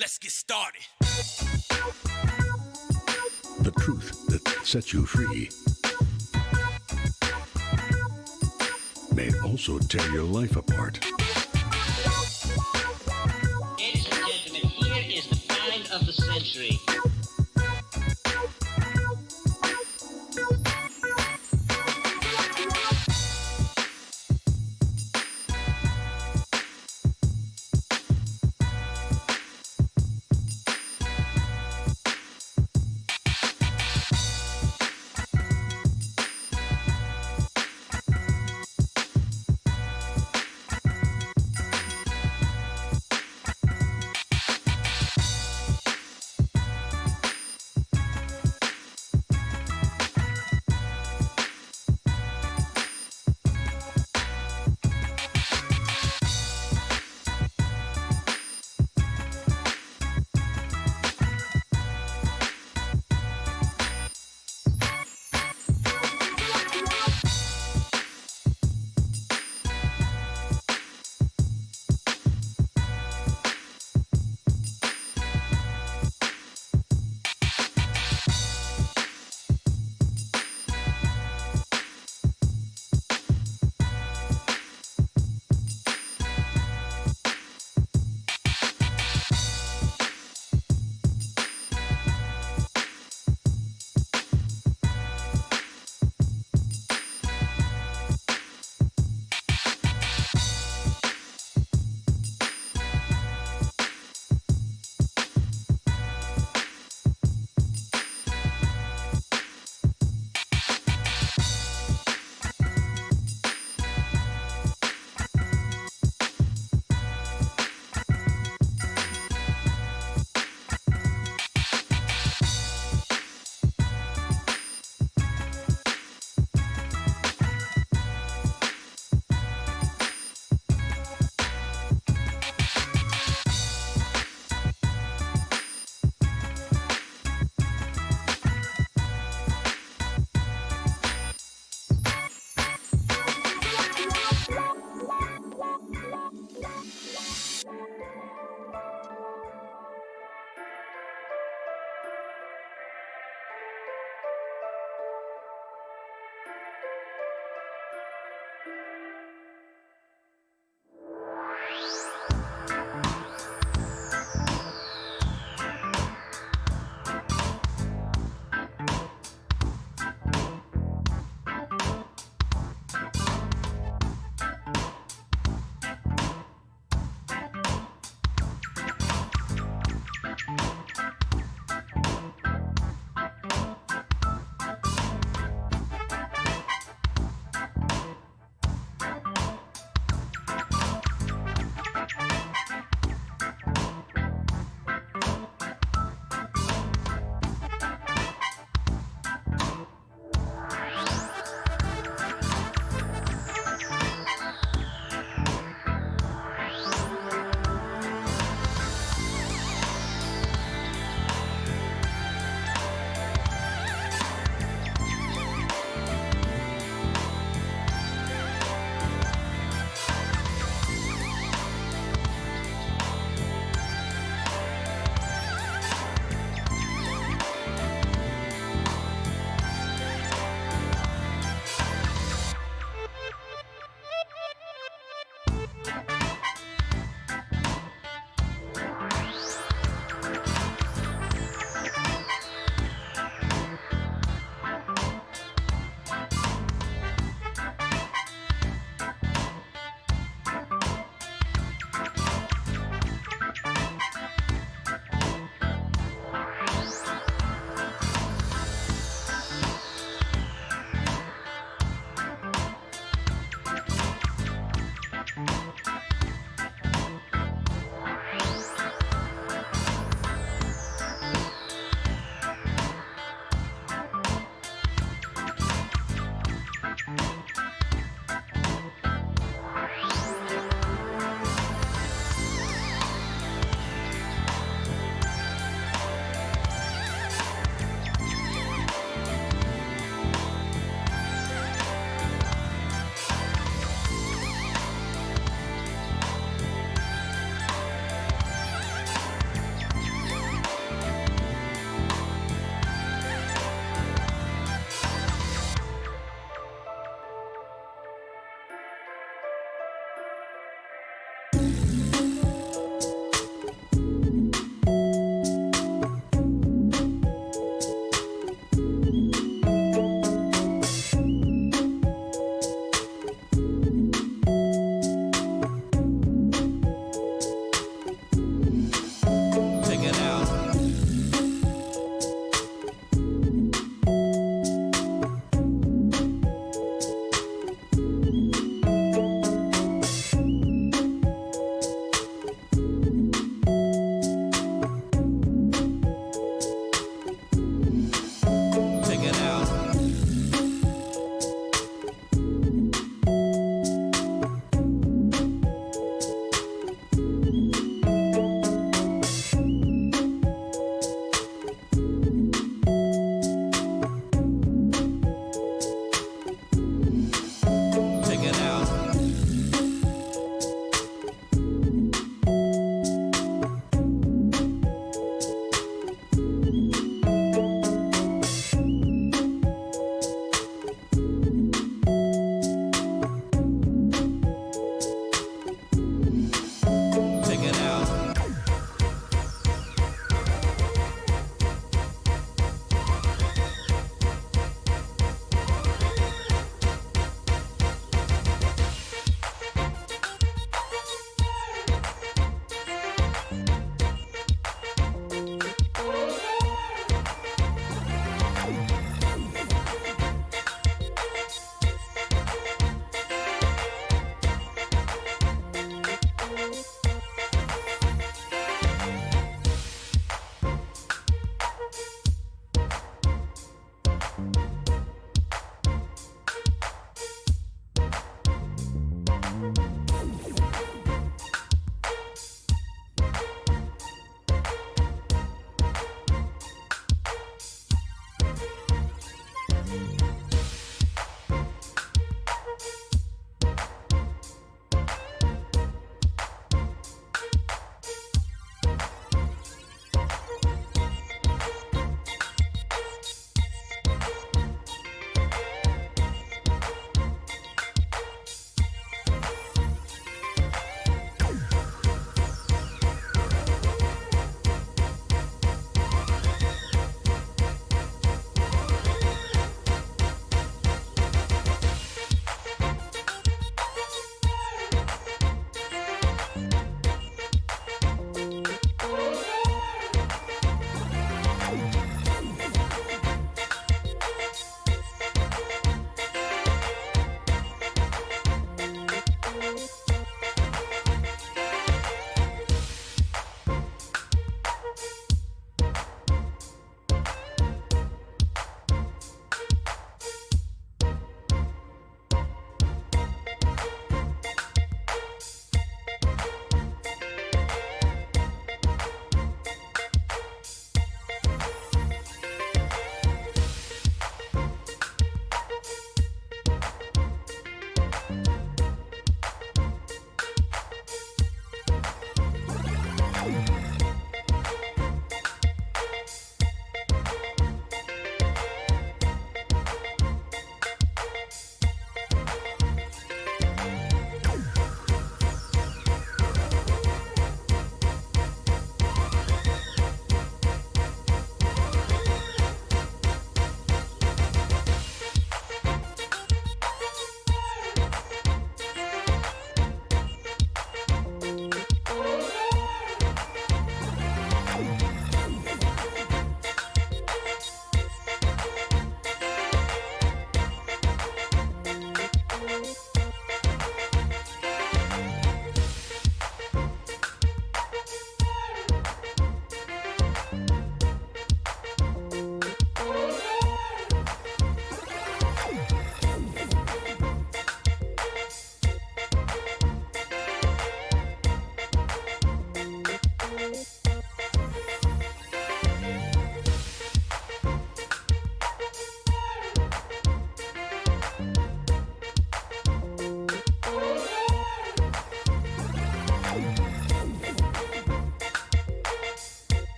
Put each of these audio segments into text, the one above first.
Let's get started. The truth that sets you free may also tear your life apart. Ladies and gentlemen, here is the find of the century.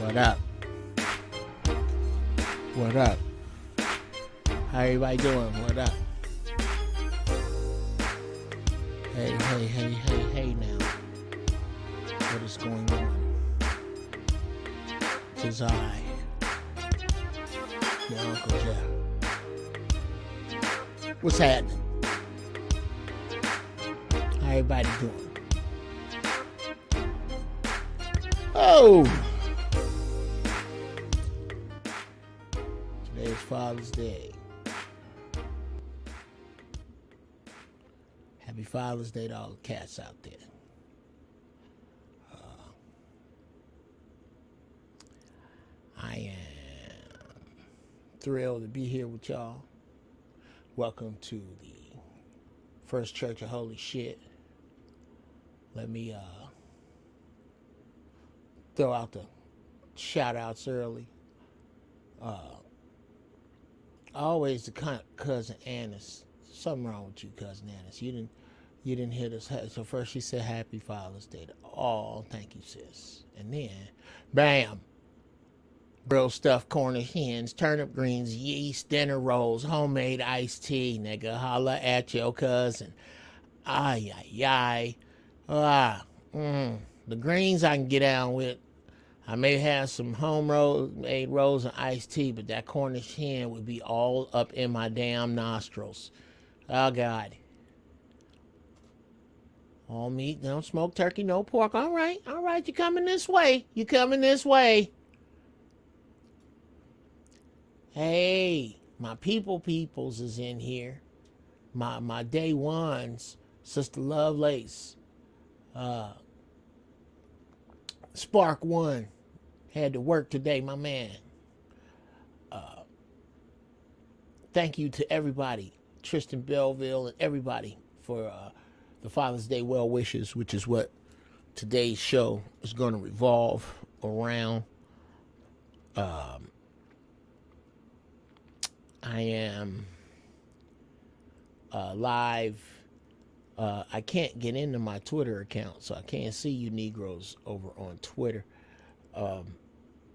What up? What up? How everybody doing? What up? Hey now. What is going on? Tis I, your Uncle Geoff. What's happening? How everybody doing? Oh! Today is Father's Day. Happy Father's Day to all the cats out there. I am thrilled to be here with y'all. Welcome to the First Church of Holy Shit. Let me throw out the shout outs early. Always the cousin Annis. Something wrong with you, cousin Annis. You didn't hit us. So first she said Happy Father's Day to all. Thank you, sis. And then, bam. Grilled stuffed Cornish hens, turnip greens, yeast, dinner rolls, homemade iced tea, nigga. Holla at your cousin. Ay, ay, ay. The greens I can get down with. I may have some made rolls and iced tea, but that Cornish hen would be all up in my damn nostrils. Oh, God. All meat, don't smoke turkey, no pork. All right, you coming this way. You coming this way. Hey, my peoples is in here. My day ones, Sister Lovelace, Spark One, had to work today, my man. Thank you to everybody, Tristan Belleville and everybody for the Father's Day well wishes, which is what today's show is going to revolve around. I am live. I can't get into my Twitter account, so I can't see you Negroes over on Twitter.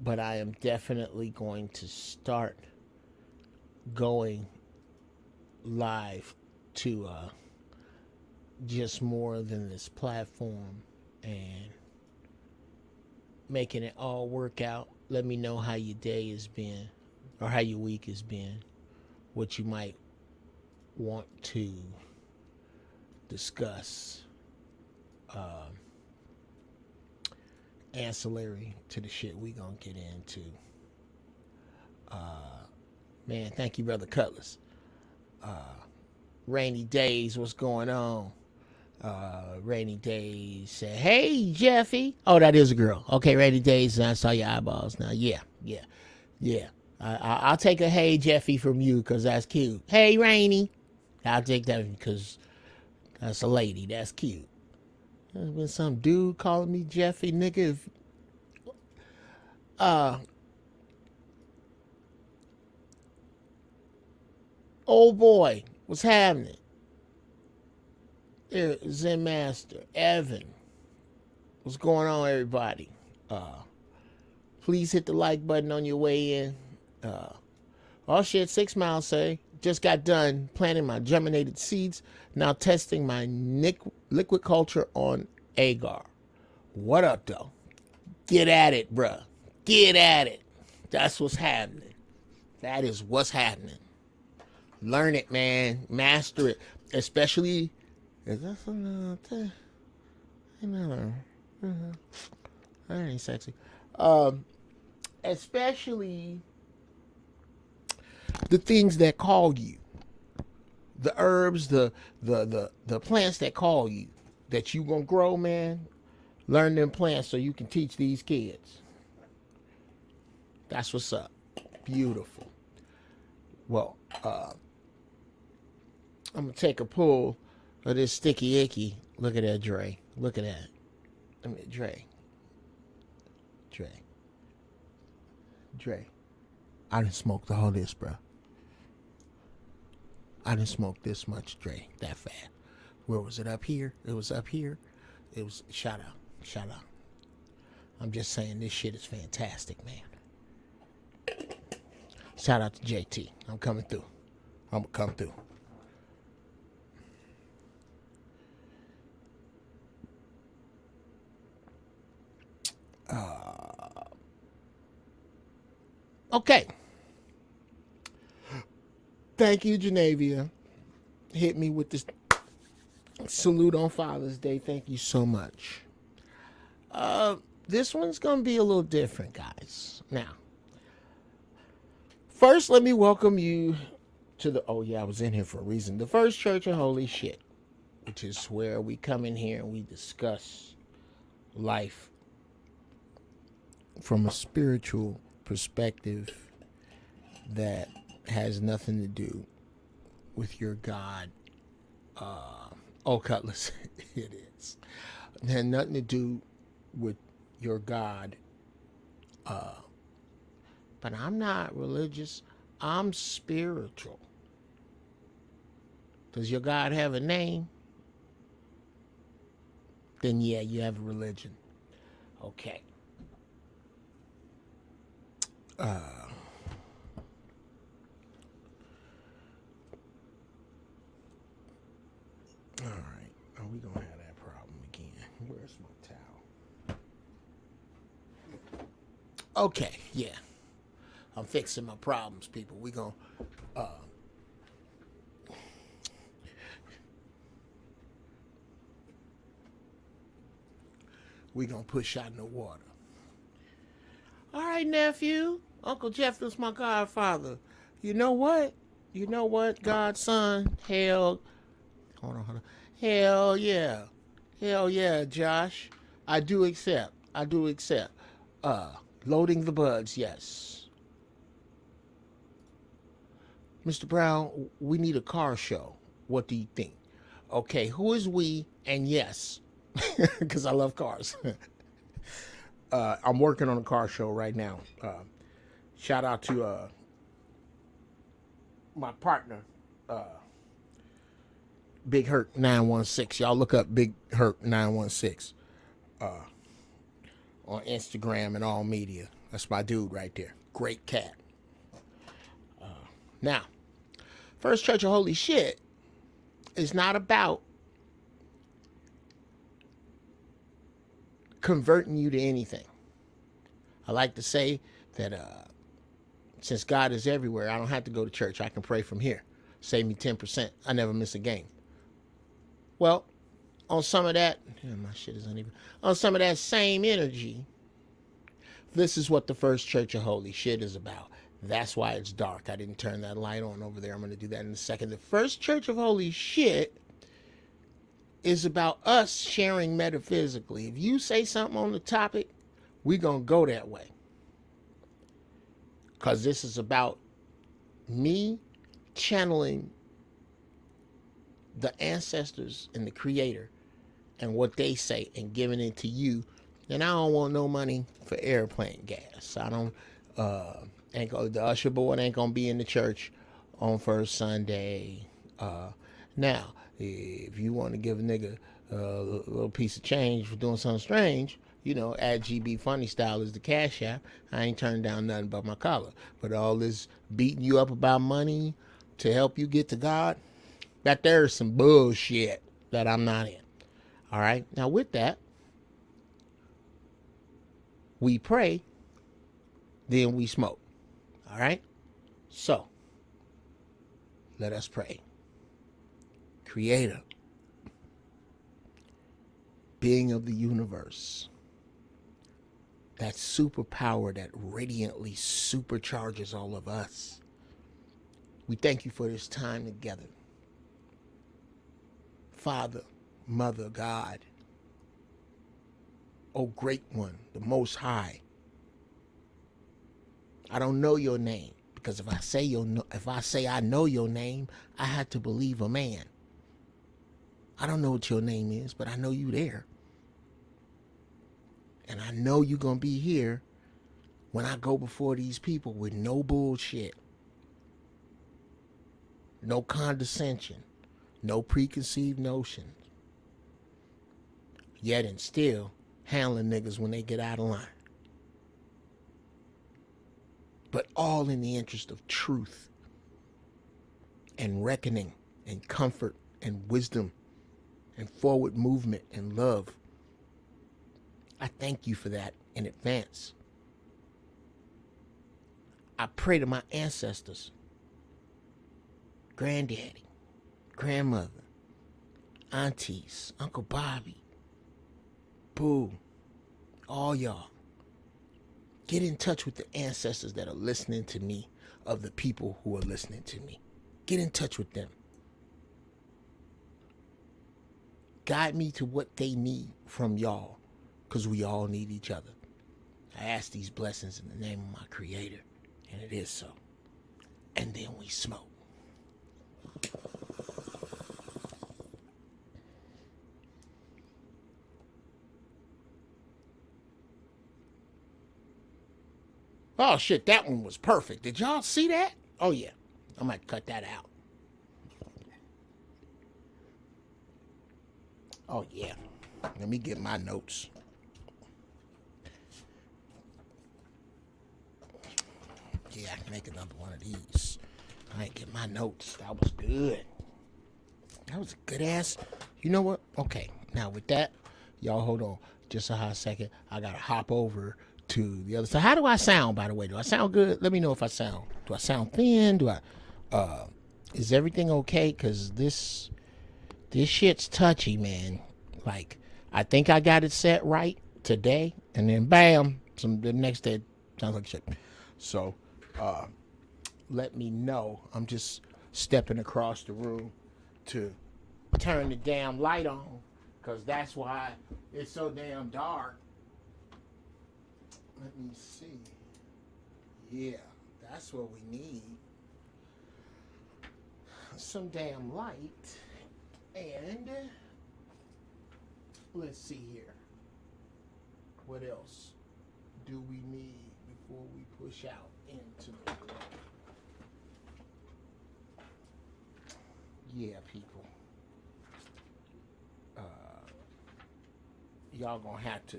But I am definitely going to start going live to just more than this platform and making it all work out. Let me know how your day has been or how your week has been. What you might want to discuss ancillary to the shit we gonna get into. Man, thank you, Brother Cutlass. Rainy Days, what's going on? Rainy Days said, hey, Jeffy. Oh, that is a girl. Okay, Rainy Days, I saw your eyeballs now. Yeah. I'll take a hey Jeffy from you because that's cute. Hey Rainy. I'll take that because that's a lady. That's cute. There's been some dude calling me Jeffy, nigga. Old boy, what's happening? There, Zen Master, Evan. What's going on, everybody? Please hit the like button on your way in. Oh shit, 6 Miles say, just got done planting my germinated seeds, now testing my liquid culture on agar. What up, though? Get at it, bruh. Get at it. That's what's happening. That is what's happening. Learn it, man. Master it. Especially, is that something? That ain't sexy. Especially the things that call you, the herbs, the plants that call you, that you gonna grow, man. Learn them plants so you can teach these kids. That's what's up. Beautiful. Well, I'm gonna take a pull of this sticky icky. Look at that, Dre. Look at that. I mean, Dre. I done smoked all this, bro. I done smoked this much, Dre, that fast. Where was it? Up here? It was up here. It was, shout out. I'm just saying this shit is fantastic, man. Shout out to JT. I'm coming through. I'm gonna come through. Okay. Thank you, Genavia. Hit me with this salute on Father's Day. Thank you so much. This one's gonna be a little different, guys. Now, first, let me welcome you to the. Oh yeah, I was in here for a reason. The First Church of Holy Shit, which is where we come in here and we discuss life from a spiritual perspective that has nothing to do with your God. Cutlass, it is. It had nothing to do with your God. But I'm not religious. I'm spiritual. Does your God have a name? Then yeah, you have a religion. Okay. All right. Are we gonna have that problem again? Where's my towel? Okay, yeah. I'm fixing my problems, people. We gonna push out in the water. All right, nephew. Uncle Geoff is my godfather. You know what? You know what, godson? Hold on. Hell yeah. Hell yeah, Josh. I do accept. Loading the buds, yes. Mr. Brown, we need a car show. What do you think? Okay, who is we? And yes, because I love cars. I'm working on a car show right now. Shout out to my partner, Big Hurt 916. Y'all look up Big Hurt 916 on Instagram and all media. That's my dude right there. Great cat. Now, First Church of Holy Shit is not about converting you to anything. I like to say that since God is everywhere, I don't have to go to church. I can pray from here. Save me 10%. I never miss a game. Well, on some of that, my shit is uneven. On some of that same energy, this is what the First Church of Holy Shit is about. That's why it's dark. I didn't turn that light on over there. I'm going to do that in a second. The First Church of Holy Shit is about us sharing metaphysically. If you say something on the topic, we're going to go that way. Because this is about me channeling the ancestors and the Creator and what they say and giving it to you. And I don't want no money for airplane gas. I don't, the usher boy ain't gonna be in the church on first Sunday. Now, if you want to give a nigga a little piece of change for doing something strange, you know, at GB Funny Style is the cash app. I ain't turning down nothing but my collar. But all this beating you up about money to help you get to God, that there's some bullshit that I'm not in. All right. Now with that, we pray, then we smoke. All right. So let us pray. Creator, being of the universe, that superpower that radiantly supercharges all of us. We thank you for this time together. Father, Mother, God, O Great One, the Most High. I don't know your name, because if I say I know your name, I had to believe a man. I don't know what your name is, but I know you there. And I know you're going to be here when I go before these people with no bullshit, no condescension, no preconceived notions. Yet and still handling niggas when they get out of line. But all in the interest of truth and reckoning and comfort and wisdom and forward movement and love. I thank you for that in advance. I pray to my ancestors, granddaddy, grandmother, aunties, Uncle Bobby, Boo, all y'all. Get in touch with the ancestors that are listening to me, of the people who are listening to me. Get in touch with them. Guide me to what they need from y'all, because we all need each other. I ask these blessings in the name of my Creator, and it is so. And then we smoke. Oh shit, that one was perfect. Did y'all see that? Oh yeah, I might cut that out. Oh yeah, let me get my notes. Yeah, I can make another one of these. I ain't get my notes. That was good. That was a good ass. You know what? Okay, now with that, y'all hold on just a hot second. I gotta hop over to the other side. How do I sound, by the way? Do I sound good? Let me know if I sound. Do I sound thin? Is everything okay? Cause this shit's touchy, man. Like, I think I got it set right today, and then bam, the next day sounds like shit. So, let me know. I'm just stepping across the room to turn the damn light on, cause that's why it's so damn dark. Let me see. Yeah, that's what we need. Some damn light. And let's see here. What else do we need before we push out into the glow? Yeah, people. Y'all gonna have to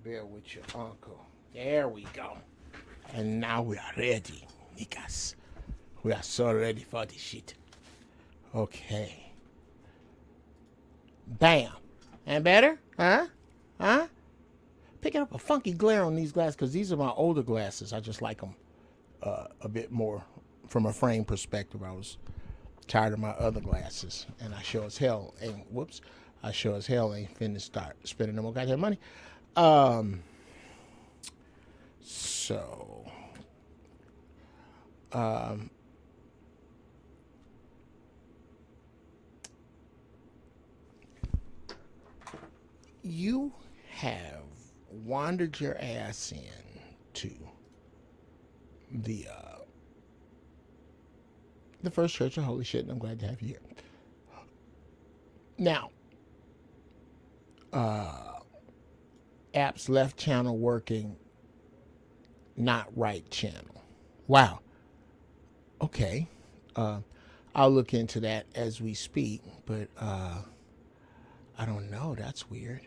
bear with your uncle. There we go. And now we are ready, niggas. We are so ready for this shit. Okay. Bam. And better? Huh? Picking up a funky glare on these glasses, because these are my older glasses. I just like them a bit more from a frame perspective. I was tired of my other glasses, and I sure as hell ain't finna start spending no more goddamn money. You have wandered your ass in to the First Church of Holy Shit, and I'm glad to have you here. Now, apps left channel working, not right channel. Wow. Okay. I'll look into that as we speak, but I don't know. That's weird.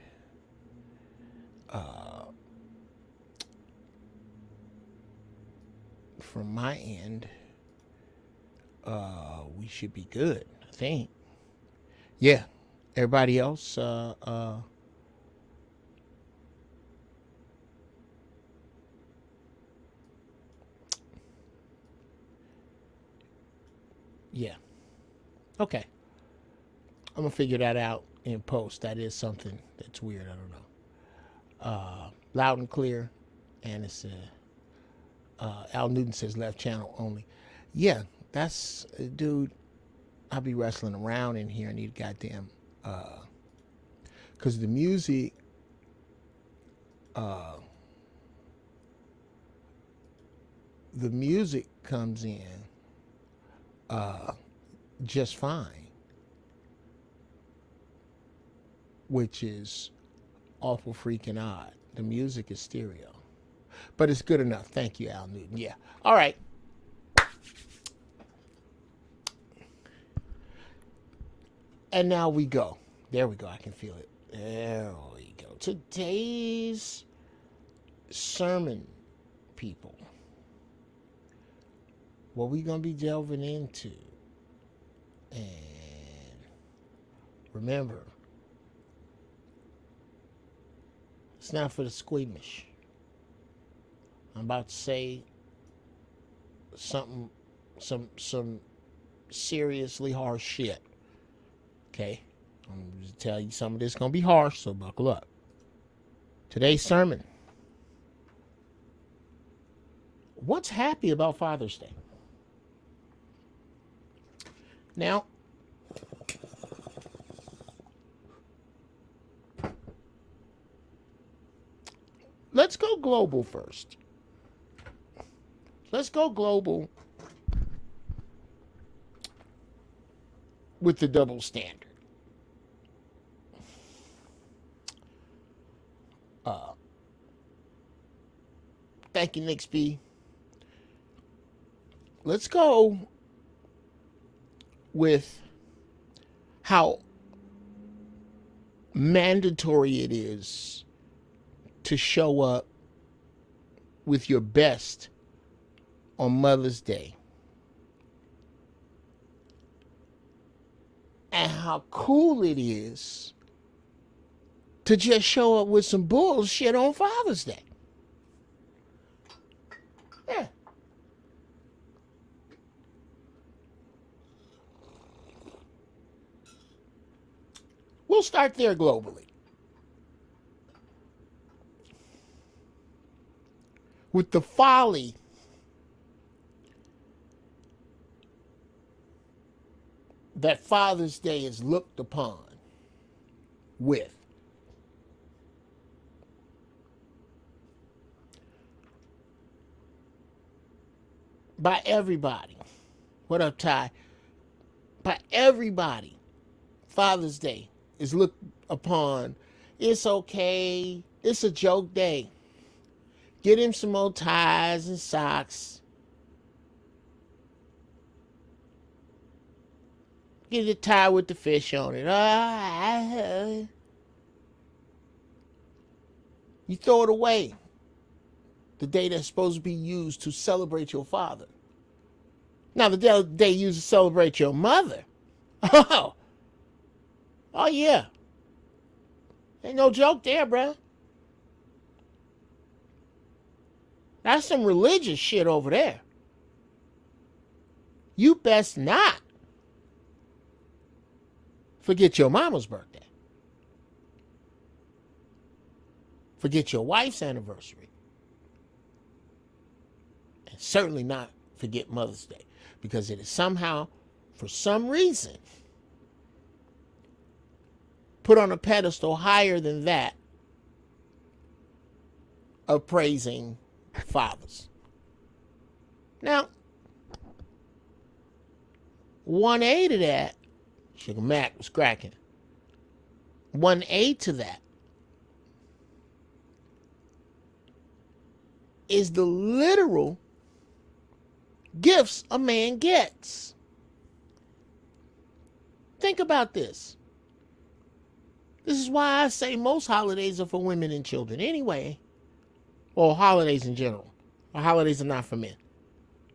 From my end, we should be good, I think. Yeah. Everybody else, yeah. Okay. I'm going to figure that out in post. That is something that's weird. I don't know. Loud and clear. And it's Al Newton says left channel only. Yeah, that's, dude, I'll be wrestling around in here. I need goddamn, because the music, comes in just fine, which is awful freaking odd. The music is stereo, but it's good enough. Thank you, Al Newton. Yeah. All right. And now we go. There we go. I can feel it. There we go. Today's sermon, people. What we gonna be delving into, and remember, it's not for the squeamish. I'm about to say something, some seriously harsh shit. Okay, I'm gonna tell you some of this gonna be harsh, so buckle up. Today's sermon. What's happy about Father's Day? Now, let's go global first. Let's go global with the double standard. Thank you, Nick B. Let's go with how mandatory it is to show up with your best on Mother's Day. And how cool it is to just show up with some bullshit on Father's Day. Yeah. We'll start there globally. With the folly that Father's Day is looked upon with. By everybody. What up, Ty? By everybody, Father's Day is looked upon. It's okay. It's a joke day. Get him some old ties and socks. Get a tie with the fish on it. You throw it away. The day that's supposed to be used to celebrate your father. Now, the day used to celebrate your mother. Oh yeah. Ain't no joke there, bruh. That's some religious shit over there. You best not forget your mama's birthday. Forget your wife's anniversary. And certainly not forget Mother's Day. Because it is somehow, for some reason, put on a pedestal higher than that of praising fathers. Now, 1A to that, Sugar Mac was cracking. 1A to that is the literal gifts a man gets. Think about this. This is why I say most holidays are for women and children anyway. Or holidays in general. Or holidays are not for men.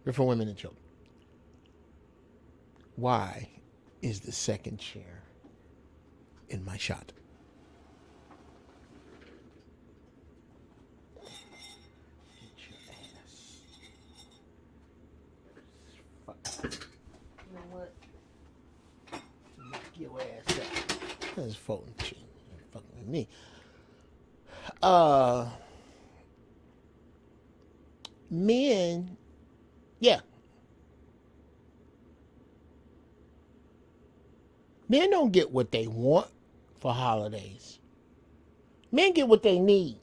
They're for women and children. Why is the second chair in my shot? You know what? Knock your ass out. That's fucking shit. Fucking with me. Men, yeah. Men don't get what they want for holidays. Men get what they need.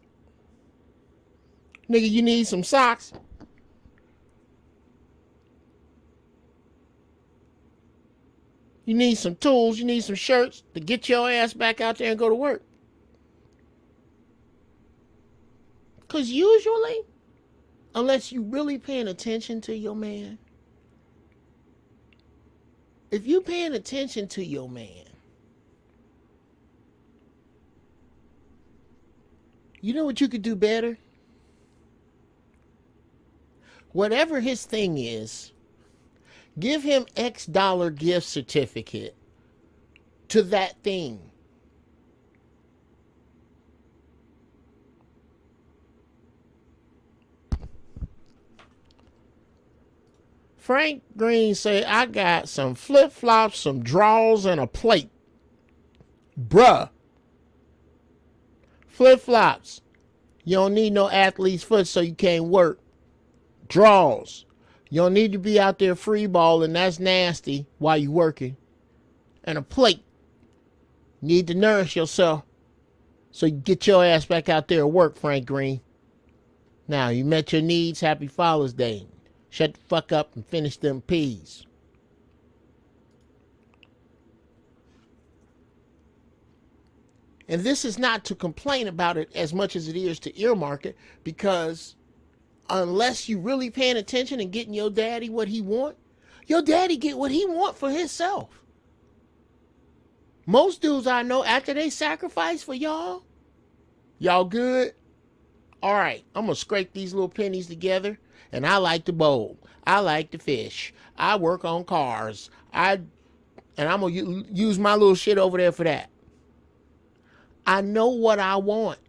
Nigga, you need some socks? You need some tools, you need some shirts to get your ass back out there and go to work. Because usually, unless you really paying attention to your man, if you paying attention to your man, You know what you could do better? Whatever his thing is, give him X dollar gift certificate to that thing. Frank Green say, I got some flip-flops, some drawers, and a plate. Bruh. Flip-flops. You don't need no athlete's foot so you can't work. Drawers. You don't need to be out there free balling. That's nasty while you working. And a plate. You need to nourish yourself so you get your ass back out there and work, Frank Green. Now, you met your needs. Happy Father's Day. Shut the fuck up and finish them peas. And this is not to complain about it as much as it is to earmark it, because unless you really paying attention and getting your daddy what he want, your daddy get what he want for himself. Most dudes I know, after they sacrifice for y'all good? All right, I'm going to scrape these little pennies together, and I like to bowl. I like to fish. I work on cars. And I'm going to use my little shit over there for that. I know what I want.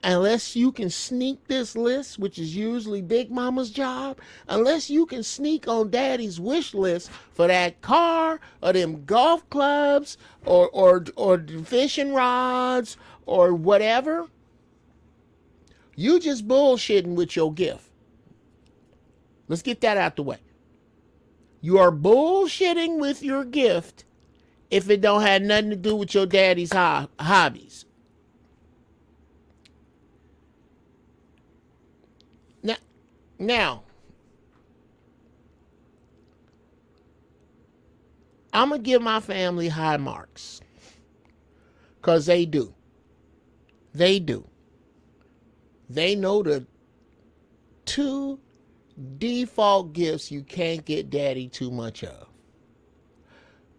Unless you can sneak this list, which is usually Big Mama's job, unless you can sneak on Daddy's wish list for that car or them golf clubs or fishing rods or whatever, you just bullshitting with your gift. Let's get that out the way. You are bullshitting with your gift if it don't have nothing to do with your daddy's hobbies. Now, I'm going to give my family high marks. Because they do. They do. They know the 2 default gifts you can't get daddy too much of.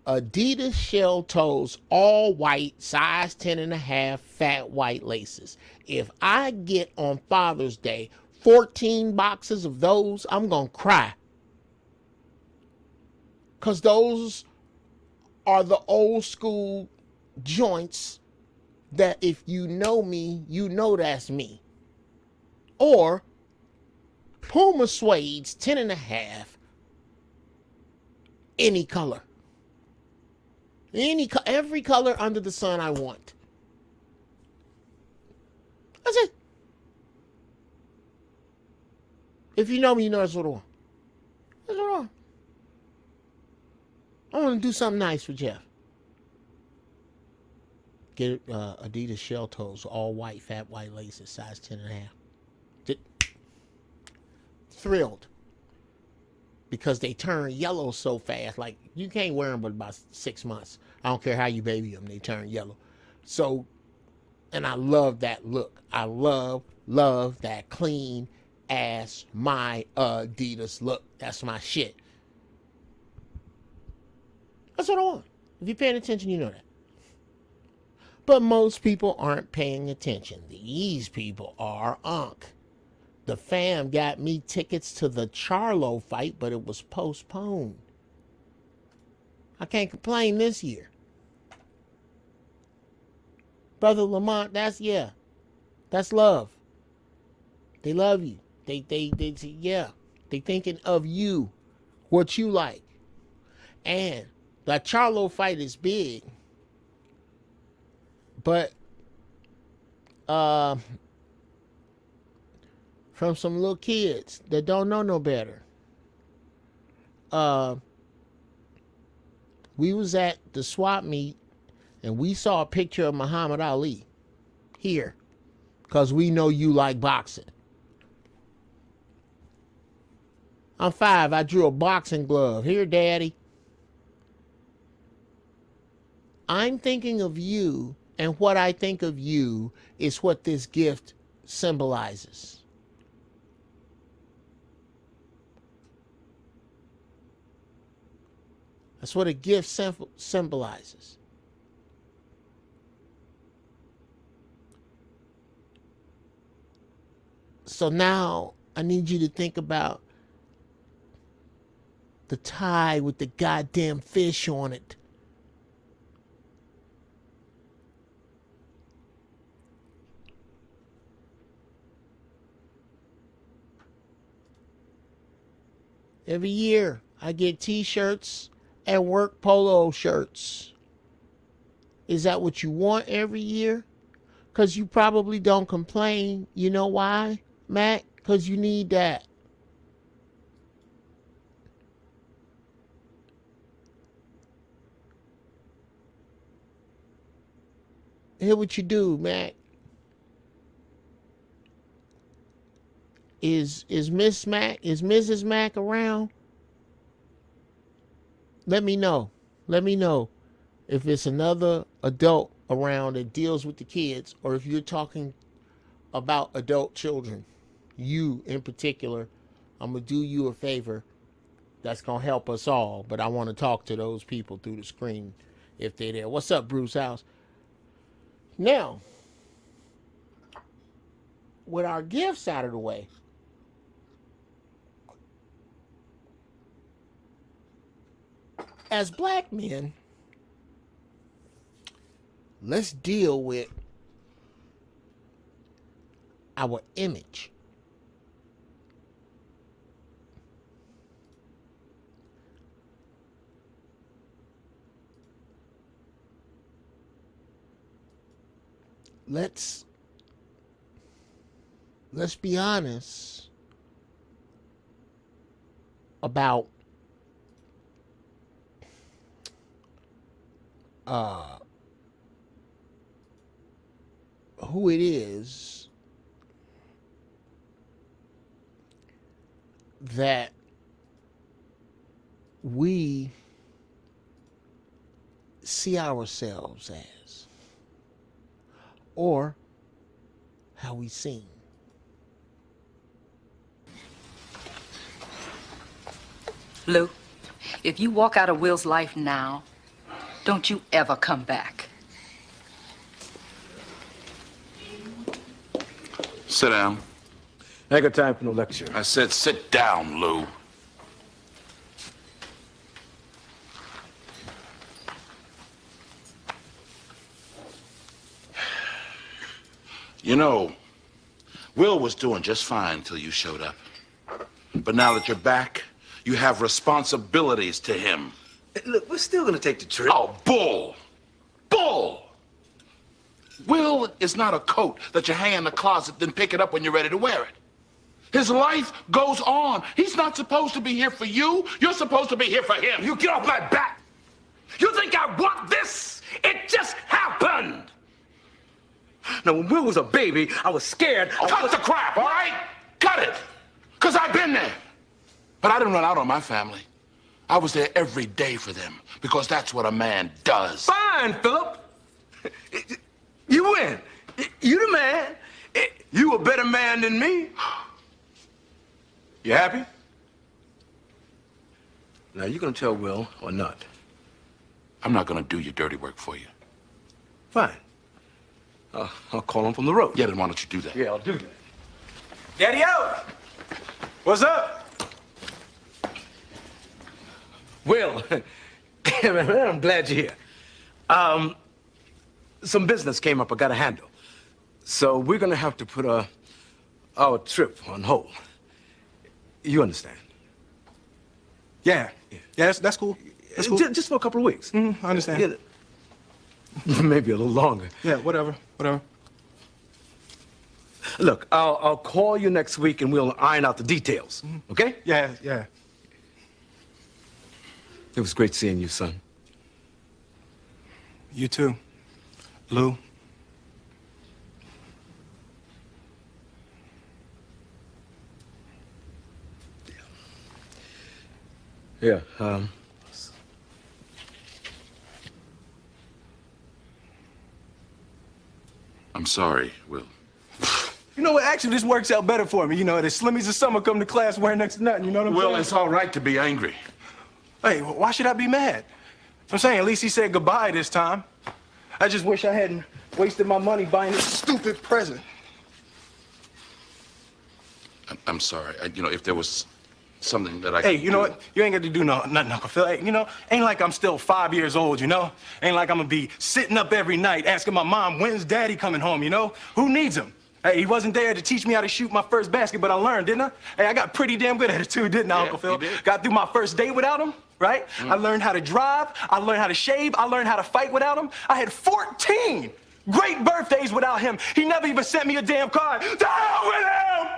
Adidas shell toes, all white, size 10.5, fat white laces. If I get on Father's Day 14 boxes of those, I'm going to cry. Because those are the old school joints that if you know me, you know that's me. Or Puma suedes, 10.5, any color. Every color under the sun I want. That's it. If you know me, you know that's what I want. That's what I want. I want to do something nice for Geoff. Get Adidas shell toes, all white, fat white laces, size 10.5. Thrilled. Because they turn yellow so fast. Like, you can't wear them but about 6 months. I don't care how you baby them, they turn yellow. So, and I love that look. I love that clean ass, my Adidas look. That's my shit. That's what I want. If you're paying attention, you know that. But most people aren't paying attention. These people are The fam got me tickets to the Charlo fight, but it was postponed. I can't complain this year. Brother Lamont, that's love. They love you. They thinking of you, what you like. And the Charlo fight is big. But from some little kids that don't know no better. We was at the swap meet and we saw a picture of Muhammad Ali here because we know you like boxing. I'm 5. I drew a boxing glove. Here, Daddy. I'm thinking of you, and what I think of you is what this gift symbolizes. That's what a gift symbolizes. So now I need you to think about the tie with the goddamn fish on it. Every year I get t-shirts and work polo shirts. Is that what you want every year? Because you probably don't complain. You know why, Matt? Because you need that. Hear what you do, Matt. Is Mrs. Mac around? Let me know. Let me know if it's another adult around that deals with the kids, or if you're talking about adult children. You in particular, I'm gonna do you a favor. That's gonna help us all. But I want to talk to those people through the screen if they're there. What's up, Bruce House? Now, with our gifts out of the way, as black men, let's deal with our image. Let's be honest about who it is that we see ourselves as, or how we seem. Lou, if you walk out of Will's life now, don't you ever come back. Sit down. I ain't got time for no lecture. I said sit down, Lou. You know, Will was doing just fine until you showed up. But now that you're back, you have responsibilities to him. Look, we're still gonna take the trip. Oh, bull! Bull! Will is not a coat that you hang in the closet, then pick it up when you're ready to wear it. His life goes on. He's not supposed to be here for you. You're supposed to be here for him. You get off my back! You think I want this? It just happened! Now, when Will was a baby, I was scared. Cut the crap, all right? Cut it. Because I've been there. But I didn't run out on my family. I was there every day for them because that's what a man does. Fine, Philip. You win. You the man. You a better man than me. You happy? Now, you gonna tell Will or not? I'm not going to do your dirty work for you. Fine. I'll call him from the road. Yeah, then why don't you do that? Yeah, I'll do that. Daddy out! What's up? Will, man, I'm glad you're here. Some business came up I gotta handle. So we're gonna have to put our trip on hold. You understand? Yeah, that's cool. That's cool. Just for a couple of weeks. I understand. Yeah, maybe a little longer. Yeah, whatever. Look, I'll call you next week and we'll iron out the details. Okay? Yeah. It was great seeing you, son. You too, Lou. Yeah, I'm sorry, Will. You know what? Actually, this works out better for me. You know, the Slimmies of summer come to class wearing next to nothing. You know what I'm Will, saying? it's all right to be angry. Hey, why should I be mad? I'm saying at least he said goodbye this time. I just wish I hadn't wasted my money buying this stupid present. I'm sorry. If there was something that I Hey, could you know do. what? You ain't got to do nothing, Uncle Phil. Hey, ain't like I'm still 5 years old, Ain't like I'm gonna be sitting up every night asking my mom, when's Daddy coming home, Who needs him? Hey, he wasn't there to teach me how to shoot my first basket, but I learned, didn't I? Hey, I got pretty damn good at it too, didn't I, Yeah, Uncle Phil? you did. Got through my first date without him, right? I learned how to drive. I learned how to shave. I learned how to fight without him. I had 14 great birthdays without him. He never even sent me a damn card. To hell with him!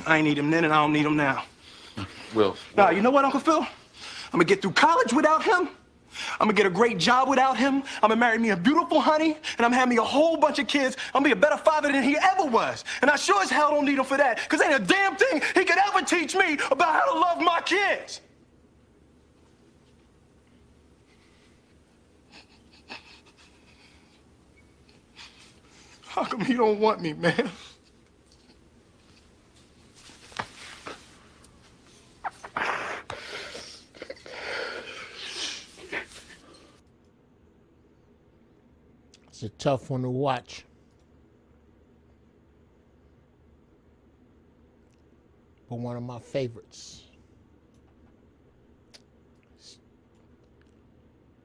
I ain't need him then, and I don't need him now. Will. Nah, you know what, Uncle Phil? I'm gonna get through college without him. I'm gonna get a great job without him. I'm gonna marry me a beautiful honey, and I'm having me a whole bunch of kids. I'm gonna be a better father than he ever was. And I sure as hell don't need him for that, because ain't a damn thing he could ever teach me about how to love my kids. How come he don't want me, man? It's a tough one to watch. But one of my favorites.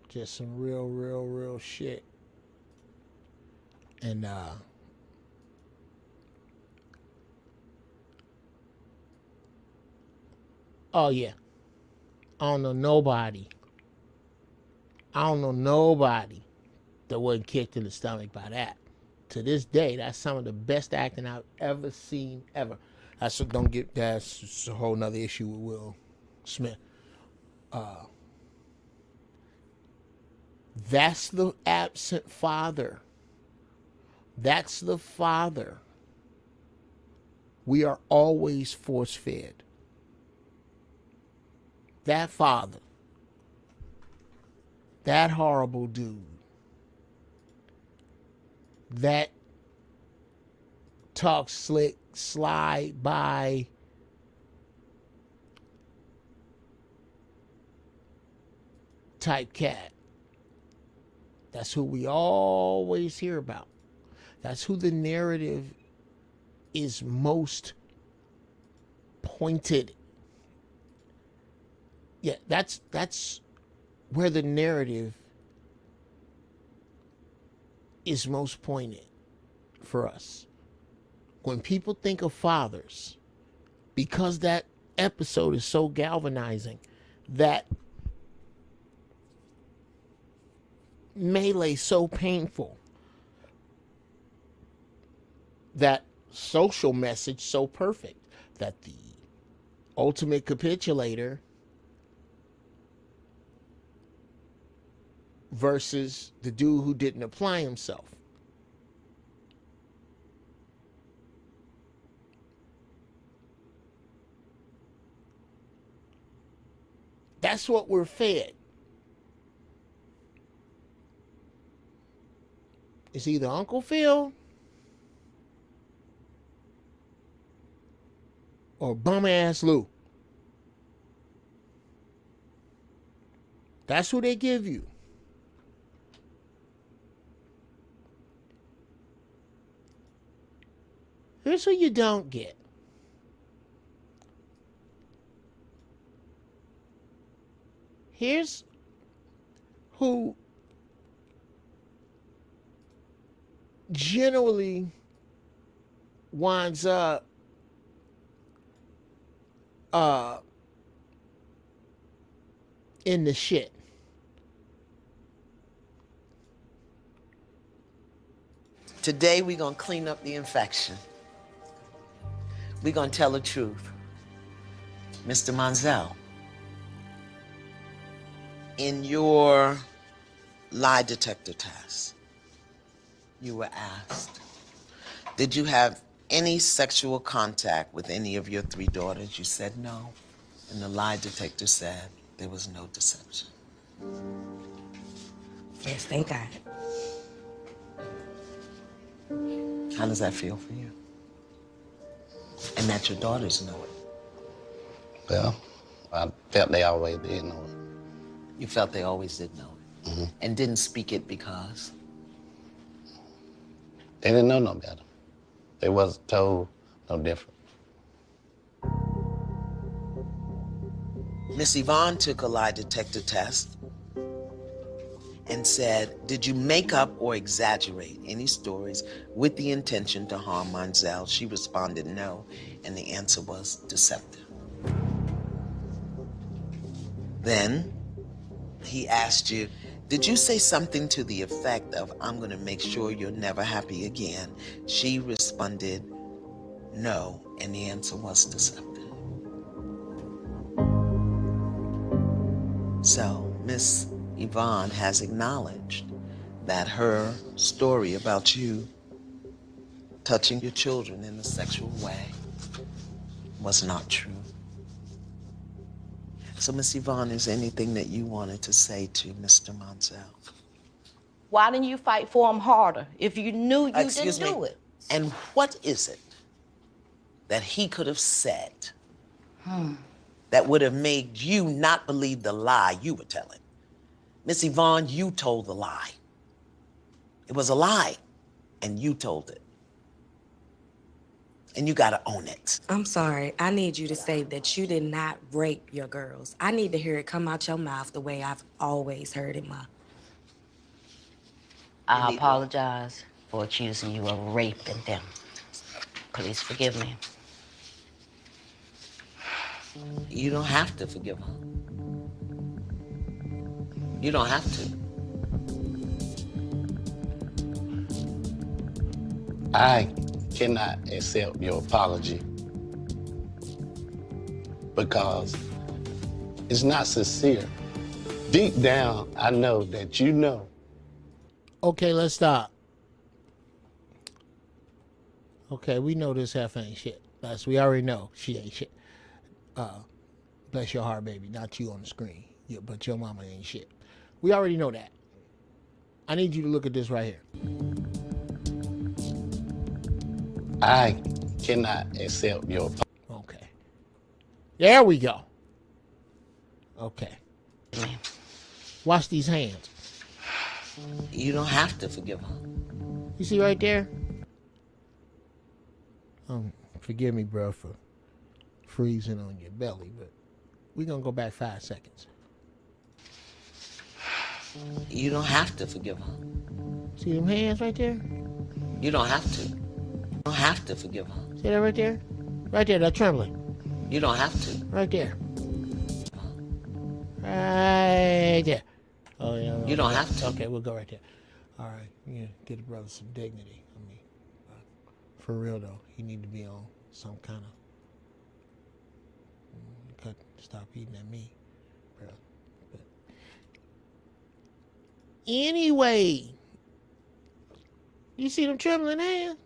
Just some real shit. And oh yeah. I don't know nobody that wasn't kicked in the stomach by that. To this day, that's some of the best acting I've ever seen, ever. That's a whole nother issue with Will Smith. That's the absent father. That's the father we are always force-fed. That father. That horrible dude. That talks slick, slide by type cat. That's who we always hear about. That's who the narrative is most pointed. Yeah, that's where the narrative is most pointed for us. When people think of fathers, because that episode is so galvanizing, that melee so painful, that social message so perfect, that the ultimate capitulator versus the dude who didn't apply himself. That's what we're fed. It's either Uncle Phil or bum ass Lou. That's who they give you. Here's who you don't get. Here's who generally winds up in the shit. Today we're gonna clean up the infection. We're gonna tell the truth. Mr. Monzel, in your lie detector test, you were asked, did you have any sexual contact with any of your 3 daughters? You said no. And the lie detector said there was no deception. Yes, thank God. How does that feel for you? And that your daughters know it. Well, I felt they always did know it. You felt they always did know it. And didn't speak it because? They didn't know no better. They wasn't told no different. Miss Yvonne took a lie detector test and said, did you make up or exaggerate any stories with the intention to harm Monzel? She responded no, and the answer was deceptive. Then he asked you, did you say something to the effect of, I'm gonna make sure you're never happy again? She responded no, and the answer was deceptive. So Miss Yvonne has acknowledged that her story about you touching your children in a sexual way was not true. So Miss Yvonne, is there anything that you wanted to say to Mr. Monzel? Why didn't you fight for him harder if you knew you didn't do it? And what is it that he could have said that would have made you not believe the lie you were telling? Miss Yvonne, you told the lie. It was a lie, and you told it. And you gotta own it. I'm sorry. I need you to say that you did not rape your girls. I need to hear it come out your mouth the way I've always heard it, Ma. I apologize for accusing you of raping them. Please forgive me. You don't have to forgive her. You don't have to. I cannot accept your apology because it's not sincere. Deep down, I know that you know. Okay, let's stop. Okay, we know this F ain't shit. We already know she ain't shit. Bless your heart, baby. Not you on the screen. Yeah, but your mama ain't shit. We already know that. I need you to look at this right here. I cannot accept your apology. Okay. There we go. Okay. Watch these hands. You don't have to forgive her. You see right there? Forgive me, bro, for freezing on your belly, but we're going to go back 5 seconds. You don't have to forgive her. See them hands right there? You don't have to. You don't have to forgive her. See that right there? Right there, that trembling. You don't have to. Right there. Right there. Oh, yeah. You don't have to. Okay, we'll go right there. All right. Yeah, get the brother some dignity. I mean, for real, though, he need to be on some kind of... Stop eating at me, bro. But anyway, you see them trembling hands?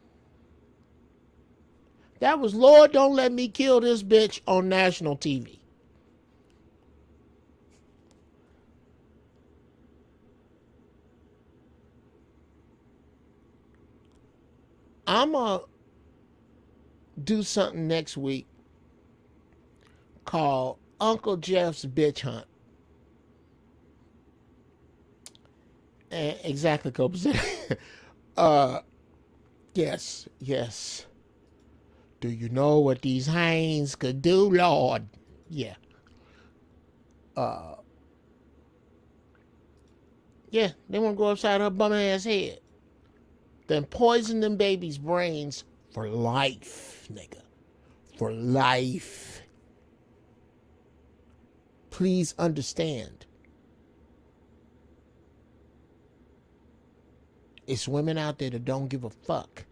That was Lord, don't let me kill this bitch on national TV. I'm going to do something next week called Uncle Geoff's Bitch Hunt. And exactly, Copa. Yes. Do you know what these hands could do, Lord? Yeah. Yeah, they want to go upside her bum ass head. Then poison them babies' brains for life, nigga. For life. Please understand. It's women out there that don't give a fuck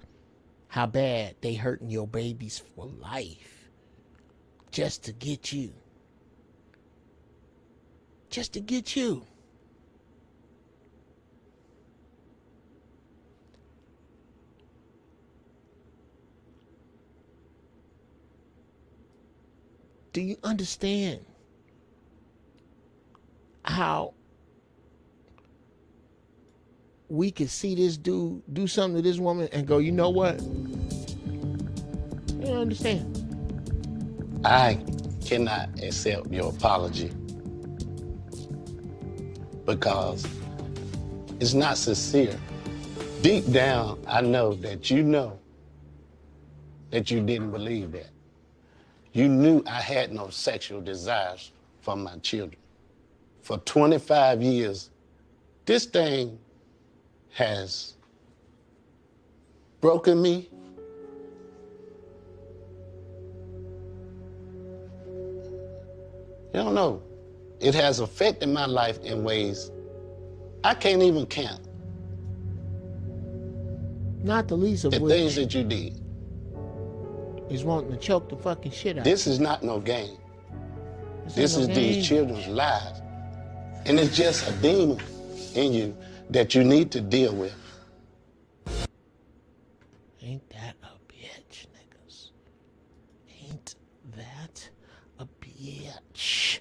how bad they hurting your babies for life. Just to get you. Just to get you. Do you understand how we could see this dude do something to this woman and go, you know what? You don't understand. I cannot accept your apology because it's not sincere. Deep down, I know that you didn't believe that. You knew I had no sexual desires for my children. For 25 years, this thing has broken me. You don't know. It has affected my life in ways I can't even count. Not the least of The which things that you did. is wanting to choke the fucking shit out. This is not no game. This is ain't no game. these children's lives. And it's just a demon in you that you need to deal with. Ain't that a bitch, niggas? Ain't that a bitch?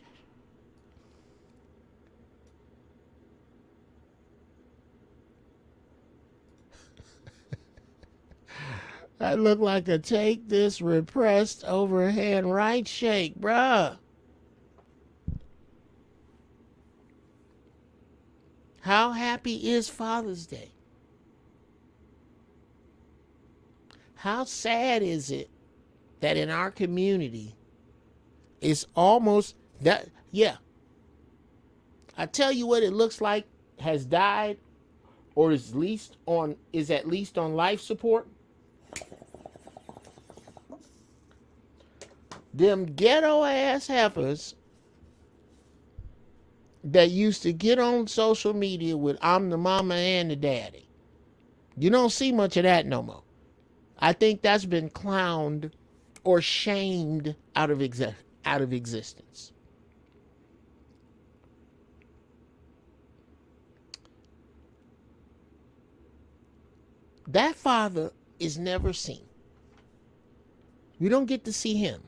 I look like a take this repressed overhand right shake, bruh. How happy is Father's Day? How sad is it that in our community it's almost that, yeah. I tell you what it looks like has died or is at least on life support. Them ghetto ass heifers that used to get on social media with I'm the mama and the daddy. You don't see much of that no more. I think that's been clowned or shamed out of existence. That father is never seen. We don't get to see him.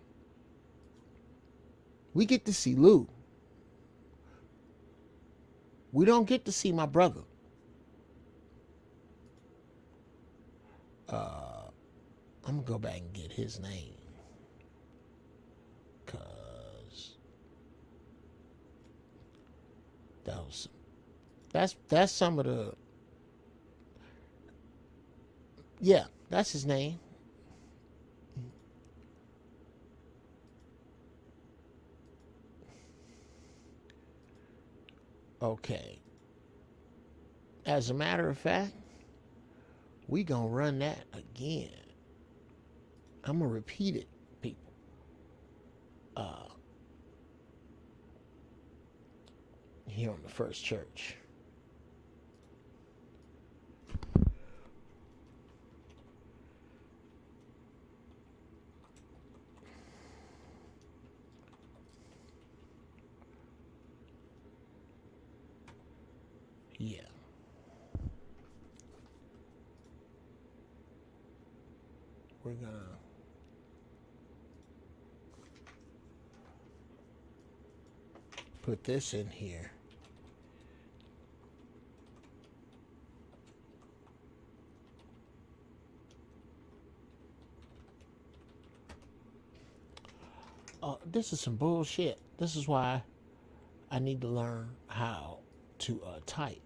We get to see Lou. We don't get to see my brother. I'm gonna go back and get his name. Cause that's some of the, yeah, that's his name. Okay. As a matter of fact, we gonna run that again. I'm gonna repeat it, people. Here on the First Church. Yeah. We're gonna put this in here. This is some bullshit. This is why I need to learn how to type,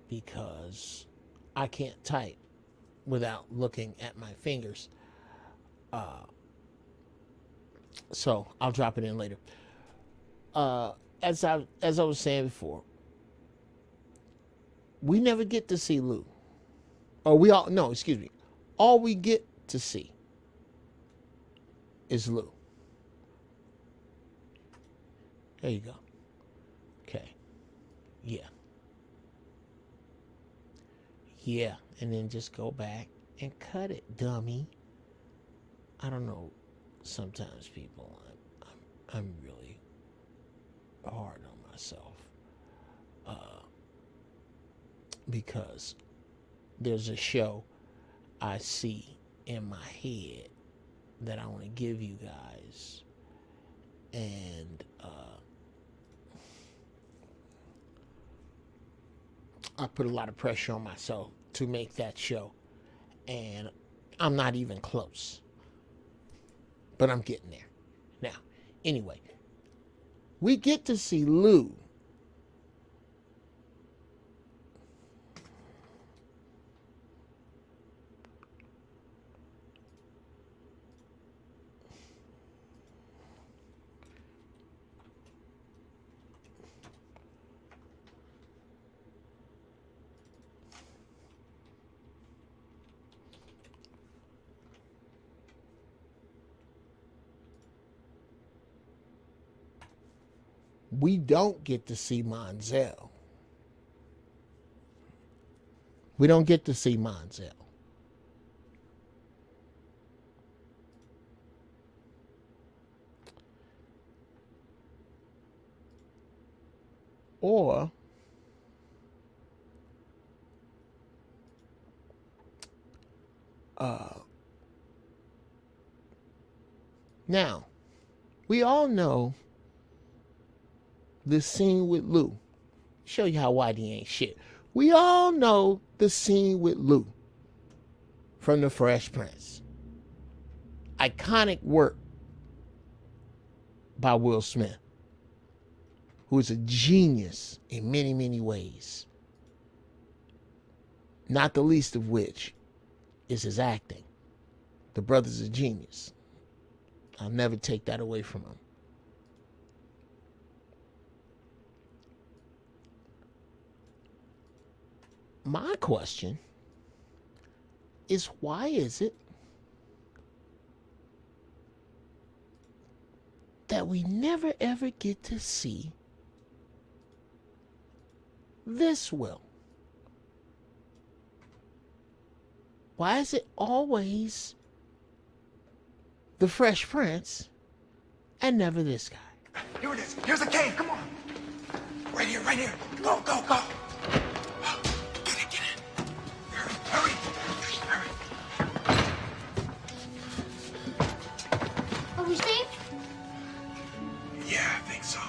because I can't type without looking at my fingers. So I'll drop it in later. As I was saying before, we never get to see Lou. Or all we get to see is Lou. There you go. Okay. Yeah. Yeah. And then just go back and cut it, dummy. I don't know. Sometimes people, I'm really hard on myself. Because there's a show I see in my head that I want to give you guys. And I put a lot of pressure on myself to make that show. And I'm not even close. But I'm getting there. Now, anyway, we get to see Lou we don't get to see Monzel. We don't get to see Monzel. Or now, we all know the scene with Lou. Show you how Whitey ain't shit. We all know the scene with Lou from The Fresh Prince. Iconic work by Will Smith, who is a genius in many, many ways. Not the least of which is his acting. The brother's a genius. I'll never take that away from him. My question is, why is it that we never ever get to see this Will? Why is it always the Fresh Prince and never this guy? Here it is. Here's a cave. Come on. Right here, right here. Go, go, go. Get it, get it. Hurry, hurry. Hurry. Are we safe? Yeah, I think so.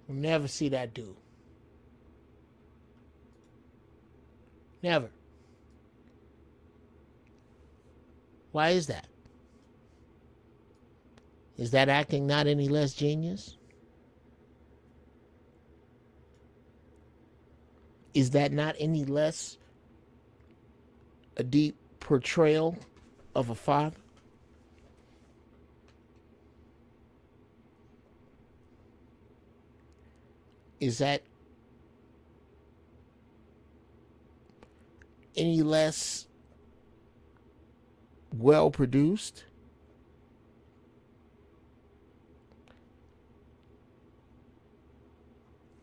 We'll never see that dude. Never. Why is that? Is that acting not any less genius? Is that not any less a deep portrayal of a father? Is that any less well produced?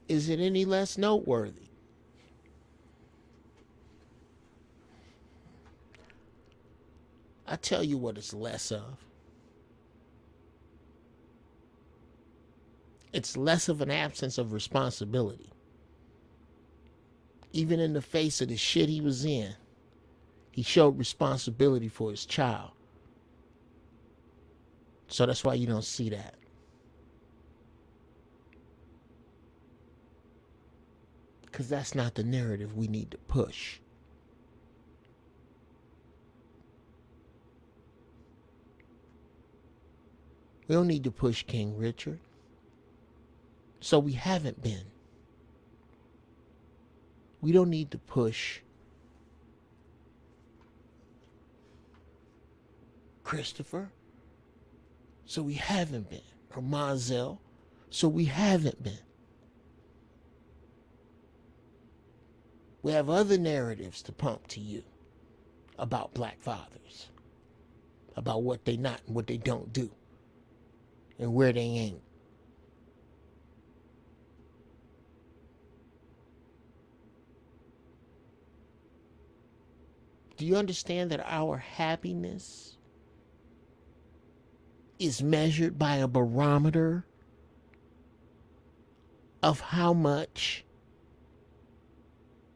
Is it any less noteworthy? I tell you what it's less of. It's less of an absence of responsibility. Even in the face of the shit he was in, he showed responsibility for his child. So that's why you don't see that. Because that's not the narrative we need to push. We don't need to push King Richard. So we haven't been. We don't need to push Christopher. So we haven't been. Or Monzel. So we haven't been. We have other narratives to pump to you about black fathers. About what they not and what they don't do. And where they ain't. Do you understand that our happiness is measured by a barometer of how much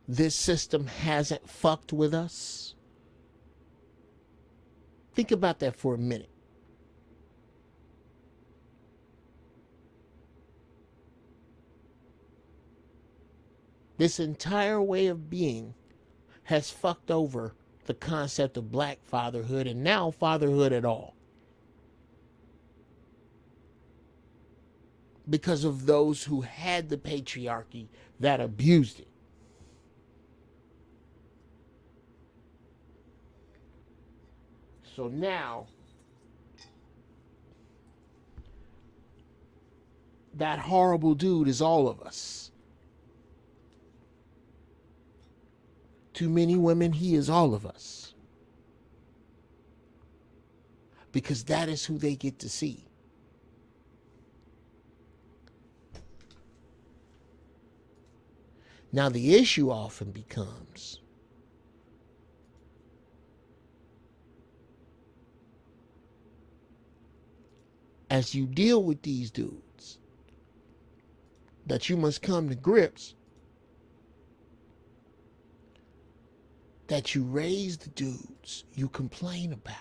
this system hasn't fucked with us? Think about that for a minute. This entire way of being has fucked over the concept of black fatherhood and now fatherhood at all. Because of those who had the patriarchy that abused it. So now, that horrible dude is all of us. To many women, he is all of us. Because that is who they get to see. Now, the issue often becomes, as you deal with these dudes, that you must come to grips that you raise the dudes you complain about.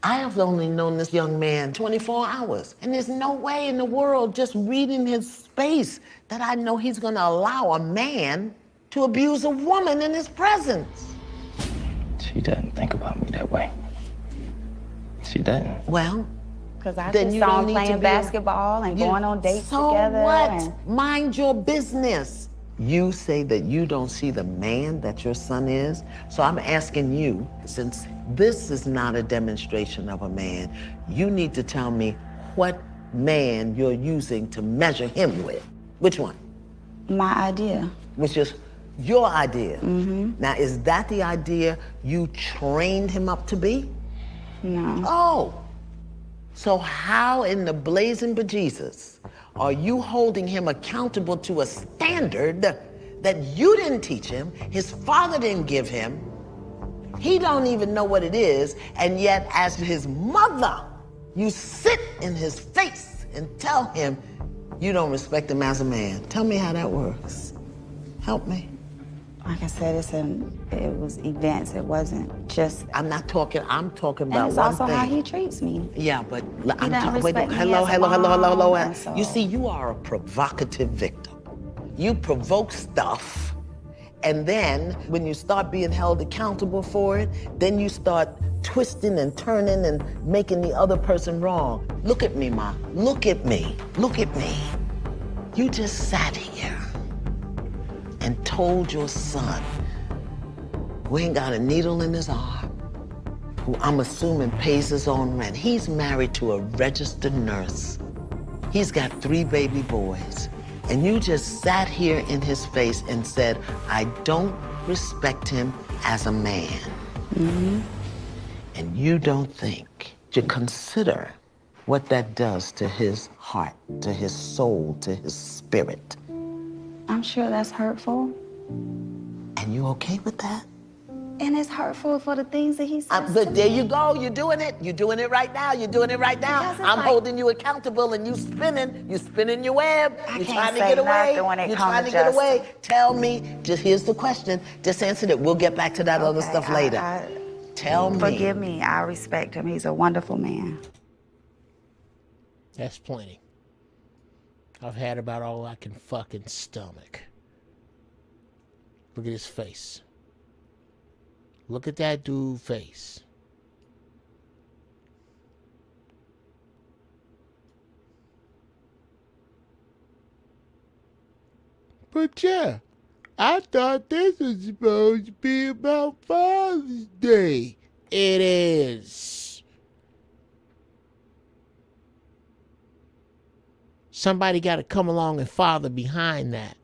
I have only known this young man 24 hours, and there's no way in the world, just reading his space, that I know he's gonna allow a man to abuse a woman in his presence. She doesn't think about me that way. She doesn't. Well, because I then just you saw don't him need playing to be basketball and going on dates so together. what? And Mind your business. You say that you don't see the man that your son is, so I'm asking you, since this is not a demonstration of a man, you need to tell me what man you're using to measure him with. Which one? my idea. Which is your idea. Now, is that the idea you trained him up to be? No. Oh, so how in the blazing bejesus are you holding him accountable to a standard that you didn't teach him, his father didn't give him, he don't even know what it is, and yet as his mother, you sit in his face and tell him you don't respect him as a man? Tell me how that works. Help me. Like I said, it was events. It wasn't just. I'm talking about and it's one thing. also how he treats me. Yeah, but I'm doesn't talking. respect me Hello. as a mom, and so- You see, you are a provocative victim. You provoke stuff, and then when you start being held accountable for it, then you start twisting and turning and making the other person wrong. Look at me, Ma. Look at me. Look at me. You just sat here and told your son, who ain't got a needle in his arm, who I'm assuming pays his own rent. He's married to a registered nurse. He's got 3 baby boys. And you just sat here in his face and said, I don't respect him as a man. And you don't think to consider what that does to his heart, to his soul, to his spirit. I'm sure that's hurtful. And you okay with that? And it's hurtful for the things that he says. But there you go. You're doing it. You're doing it right now. You're doing it right now. Because it's I'm like- holding you accountable, and you spinning. You spinning your web. I You're can't trying to say get away. nothing when it You're comes trying to to get Justin. away. Tell me. Just here's the question. Just answer it. We'll get back to that other Okay, stuff later. Tell me. Forgive me. I respect him. He's a wonderful man. That's plenty. I've had about all I can fucking stomach. Look at his face. Look at that dude's face. But yeah, I thought this was supposed to be about Father's Day. It is. Somebody got to come along and father behind that.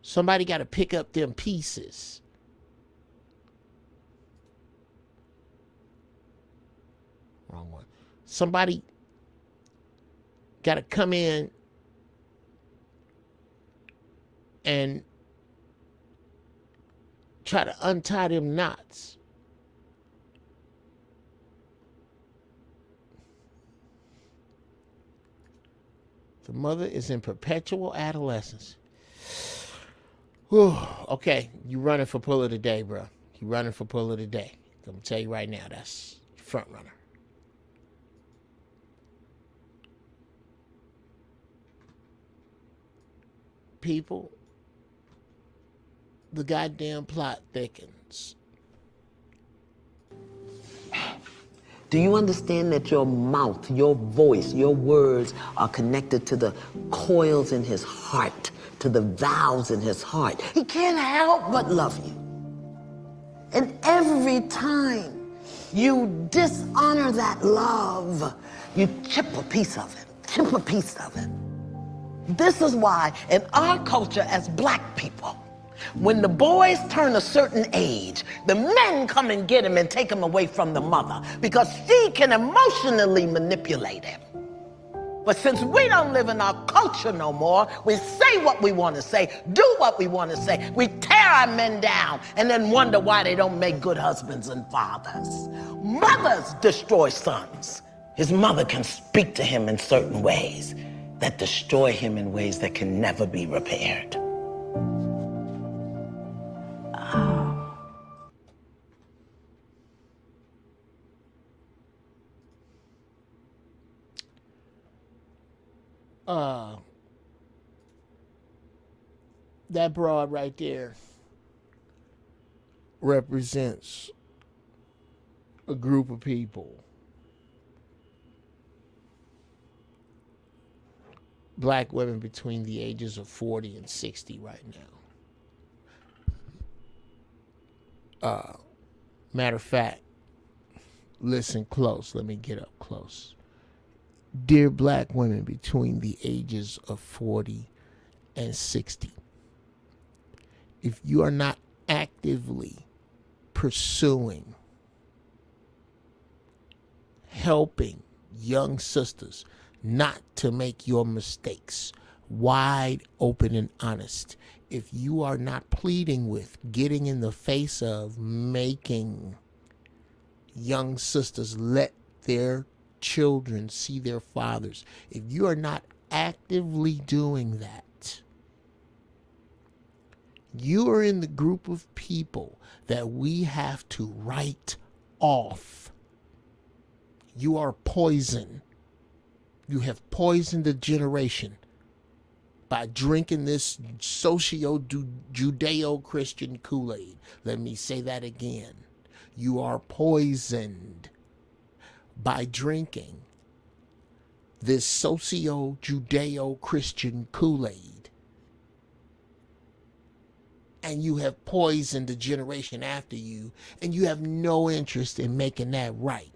Somebody got to pick up them pieces. wrong one. Somebody got to come in and try to untie them knots. The mother is in perpetual adolescence. Whew. Okay, you running for pull of the day, bro. You running for pull of the day. I'm going to tell you right now, that's front runner. People, the goddamn plot thickens. Do you understand that your mouth, your voice, your words are connected to the coils in his heart, to the valves in his heart? He can't help but love you. And every time you dishonor that love, you chip a piece of it, chip a piece of it. This is why in our culture as black people, when the boys turn a certain age, the men come and get him and take him away from the mother because she can emotionally manipulate him. But since we don't live in our culture no more, we say what we want to say, do what we want to say. We tear our men down and then wonder why they don't make good husbands and fathers. Mothers destroy sons. His mother can speak to him in certain ways that destroy him in ways that can never be repaired. That broad right there represents a group of people. Black women between the ages of 40 and 60 right now. Matter of fact, listen close. Let me get up close. Dear black women between the ages of 40 and 60, if you are not actively pursuing helping young sisters not to make your mistakes wide open and honest, if you are not pleading with, getting in the face of, making young sisters let their children see their fathers, if you are not actively doing that, you are in the group of people that we have to write off. You are poison. You have poisoned a generation by drinking this Judeo-Christian Kool-Aid. Let me say that again. You are poisoned by drinking this Judeo-Christian Kool-Aid. And you have poisoned the generation after you, and you have no interest in making that right.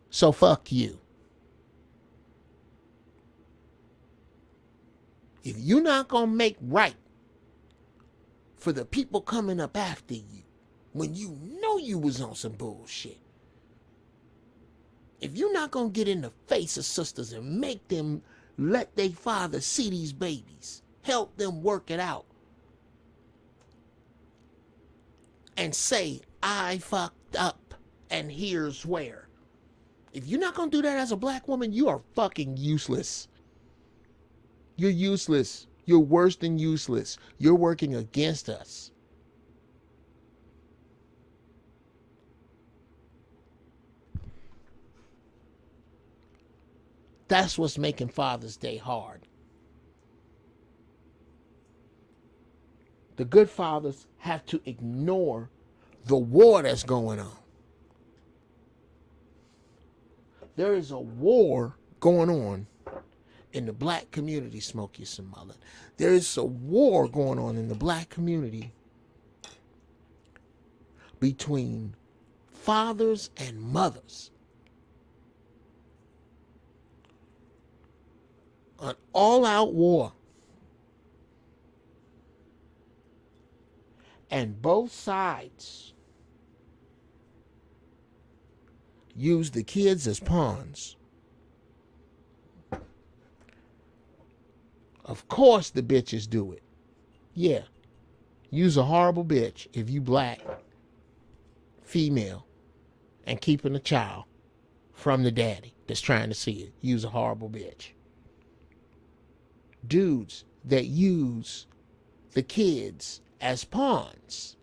So fuck you. If you're not gonna make right for the people coming up after you, when you know you was on some bullshit, if you're not gonna get in the face of sisters and make them let their father see these babies, help them work it out, and say, I fucked up and here's where. If you're not gonna do that as a black woman, you are fucking useless. You're useless. You're worse than useless. You're working against us. That's what's making Father's Day hard. The good fathers have to ignore the war that's going on. There is a war going on in the black community, Smokey some mullet. There is a war going on in the black community between fathers and mothers. An all-out war. And both sides use the kids as pawns. Of course the bitches do it. Yeah. Use a horrible bitch if you black, female, and keeping a child from the daddy that's trying to see it. Use a horrible bitch. Dudes that use the kids as pawns.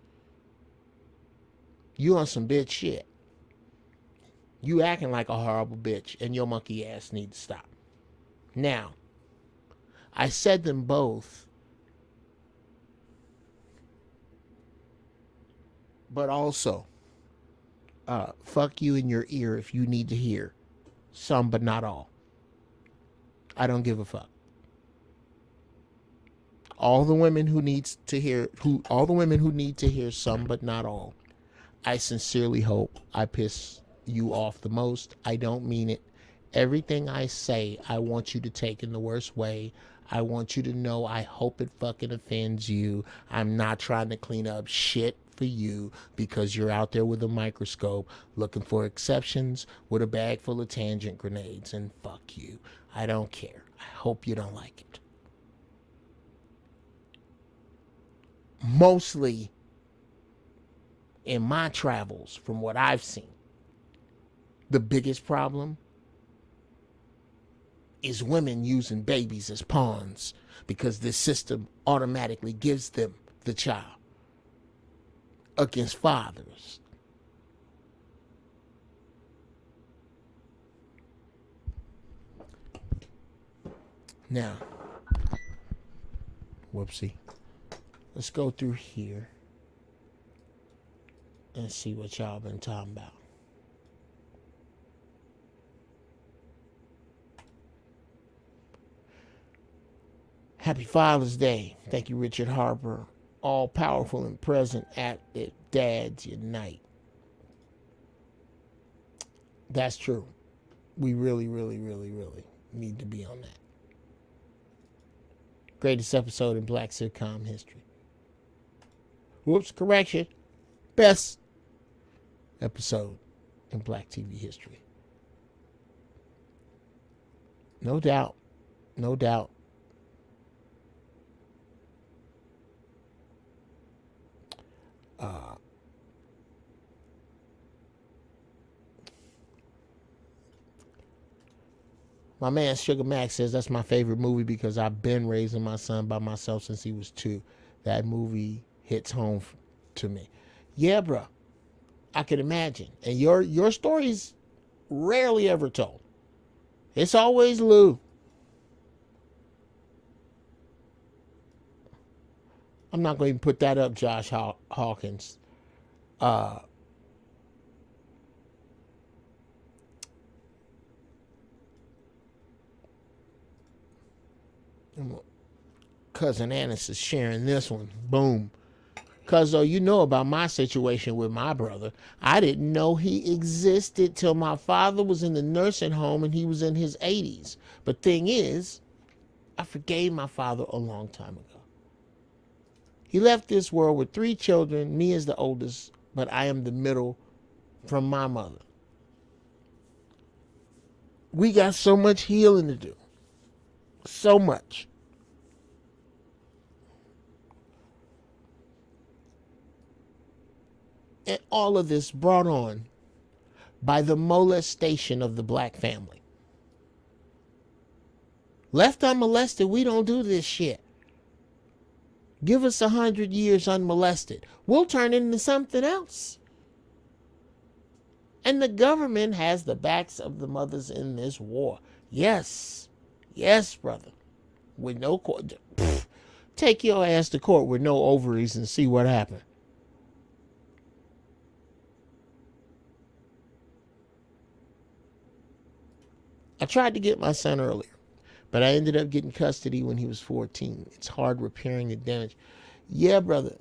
You on some bitch shit. You acting like a horrible bitch, and your monkey ass need to stop. Now, I said them both, but also, fuck you in your ear if you need to hear some, but not all. I don't give a fuck. All the women who need to hear some, but not all. I sincerely hope I piss you off the most. I don't mean it. Everything I say, I want you to take in the worst way. I want you to know I hope it fucking offends you. I'm not trying to clean up shit for you because you're out there with a microscope looking for exceptions with a bag full of tangent grenades, and fuck you. I don't care. I hope you don't like it. Mostly in my travels, from what I've seen, the biggest problem is women using babies as pawns because this system automatically gives them the child against fathers. Now, whoopsie. Let's go through here and see what y'all been talking about. Happy Father's Day. Thank you, Richard Harper. All powerful and present at the Dads Unite. That's true. We really, really, really, really need to be on that. Greatest episode in Black sitcom history. Whoops, correction. Best episode in Black TV history. No doubt. No doubt. My man Sugar Max says that's my favorite movie because I've been raising my son by myself since he was 2. That movie hits home to me. Yeah, bro. I can imagine. And your story's rarely ever told. It's always Lou. I'm not going to even put that up, Josh Hawkins. Cousin Annis is sharing this one. Boom. Cuzzo, you know about my situation with my brother. I didn't know he existed till my father was in the nursing home and he was in his 80s. But thing is, I forgave my father a long time ago. He left this world with 3 children, me as the oldest, but I am the middle from my mother. We got so much healing to do. So much. And all of this brought on by the molestation of the black family. Left unmolested, we don't do this shit. Give us 100 years unmolested. We'll turn it into something else. And the government has the backs of the mothers in this war. Yes. Yes, brother. With no court. Take your ass to court with no ovaries and see what happened. I tried to get my son earlier, but I ended up getting custody when he was 14. It's hard repairing the damage. Yeah, brother.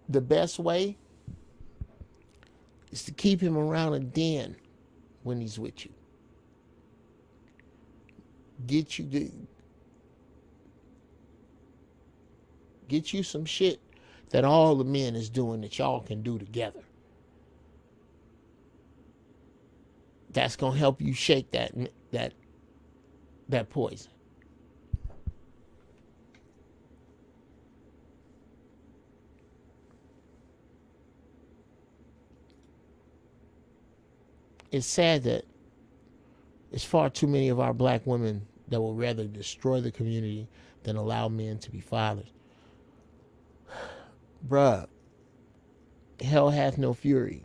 The best way is to keep him around a den when he's with you. Get you some shit that all the men is doing that y'all can do together. that's gonna help you shake that poison. It's sad that it's far too many of our black women that will rather destroy the community than allow men to be fathers. Bruh, hell hath no fury.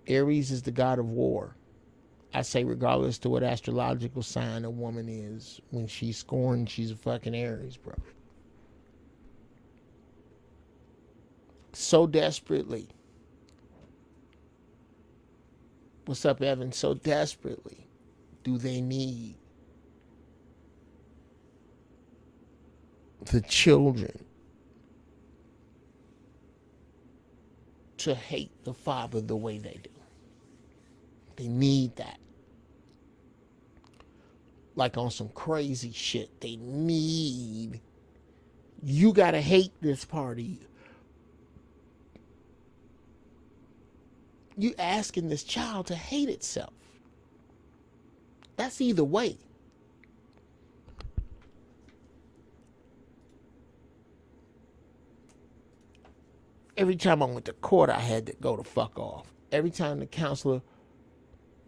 Aries is the god of war. I say regardless to what astrological sign a woman is, when she's scorned, she's a fucking Aries, bro. So desperately. What's up, Evan? So desperately do they need the children to hate the father the way they do. They need that. Like on some crazy shit. They need, you gotta hate this party. You asking this child to hate itself. That's either way. Every time I went to court, I had to go to fuck off. Every time the counselor,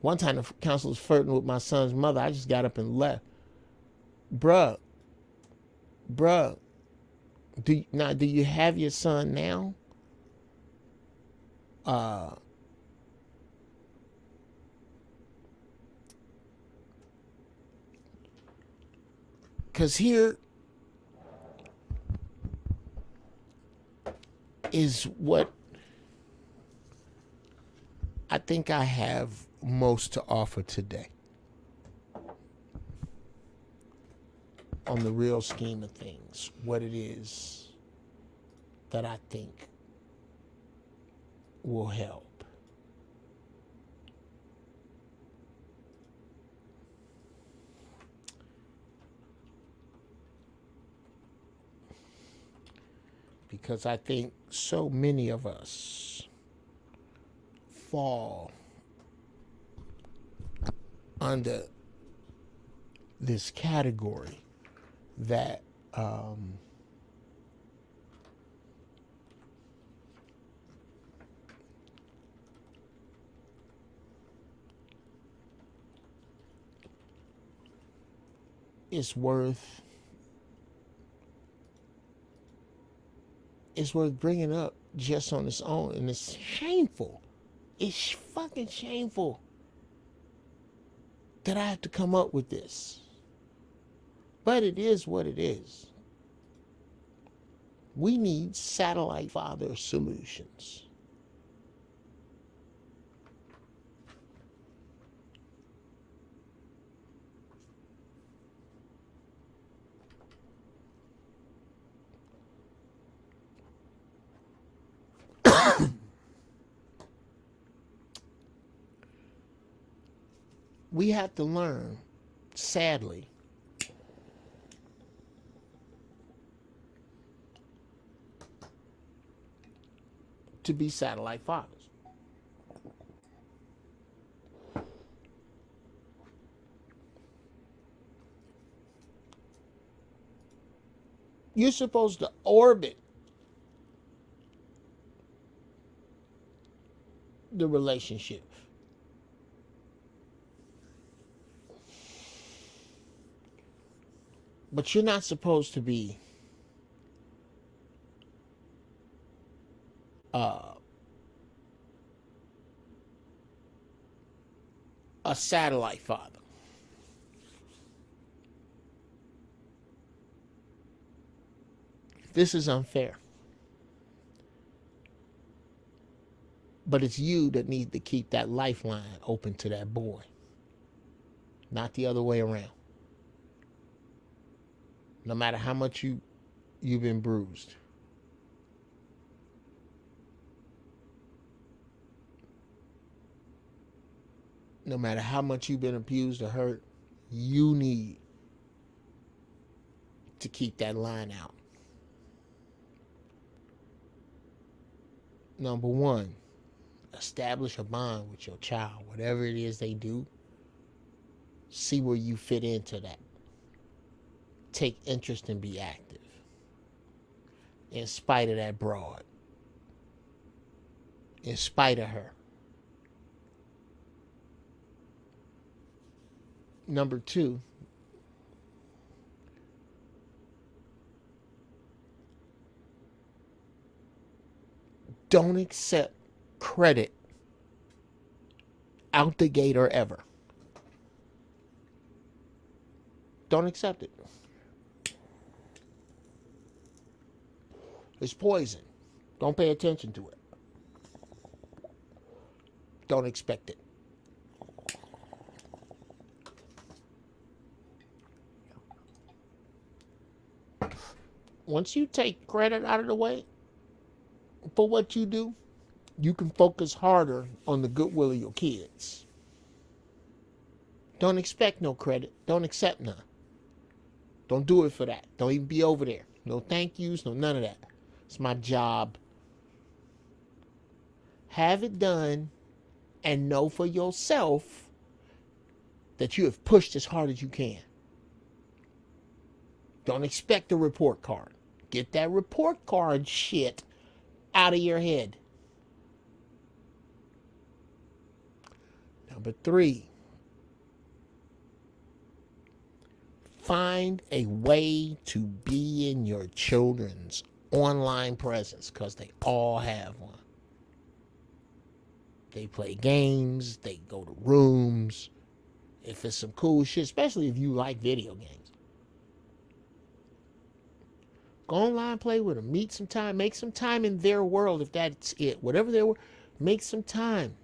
one time the counselor was flirting with my son's mother, I just got up and left. Bruh, do you have your son now? Because here is what I think I have most to offer today on the real scheme of things, what it is that I think will help. Because I think so many of us fall under this category that it's worth bringing up just on its own. And it's shameful. It's fucking shameful that I have to come up with this. But it is what it is. We need satellite father solutions. We have to learn, sadly, to be satellite fathers. You're supposed to orbit the relationship. But you're not supposed to be a satellite father. This is unfair. But it's you that need to keep that lifeline open to that boy, not the other way around. No matter how much you've been bruised. No matter how much you've been abused or hurt, you need to keep that line out. Number one, Establish a bond with your child. Whatever it is they do, see where you fit into that. Take interest and be active. In spite of that broad. In spite of her. Number 2, don't accept credit out the gate or ever. Don't accept it. It's poison. Don't pay attention to it. Don't expect it. Once you take credit out of the way for what you do, you can focus harder on the goodwill of your kids. Don't expect no credit. Don't accept none. Don't do it for that. Don't even be over there. No thank yous, no none of that. It's my job. Have it done and know for yourself that you have pushed as hard as you can. Don't expect a report card. Get that report card shit out of your head. Number 3, find a way to be in your children's online presence, because they all have one. They play games, they go to rooms. If it's some cool shit, especially if you like video games. Go online, play with them, meet some time, make some time in their world if that's it. Whatever their world, make some time.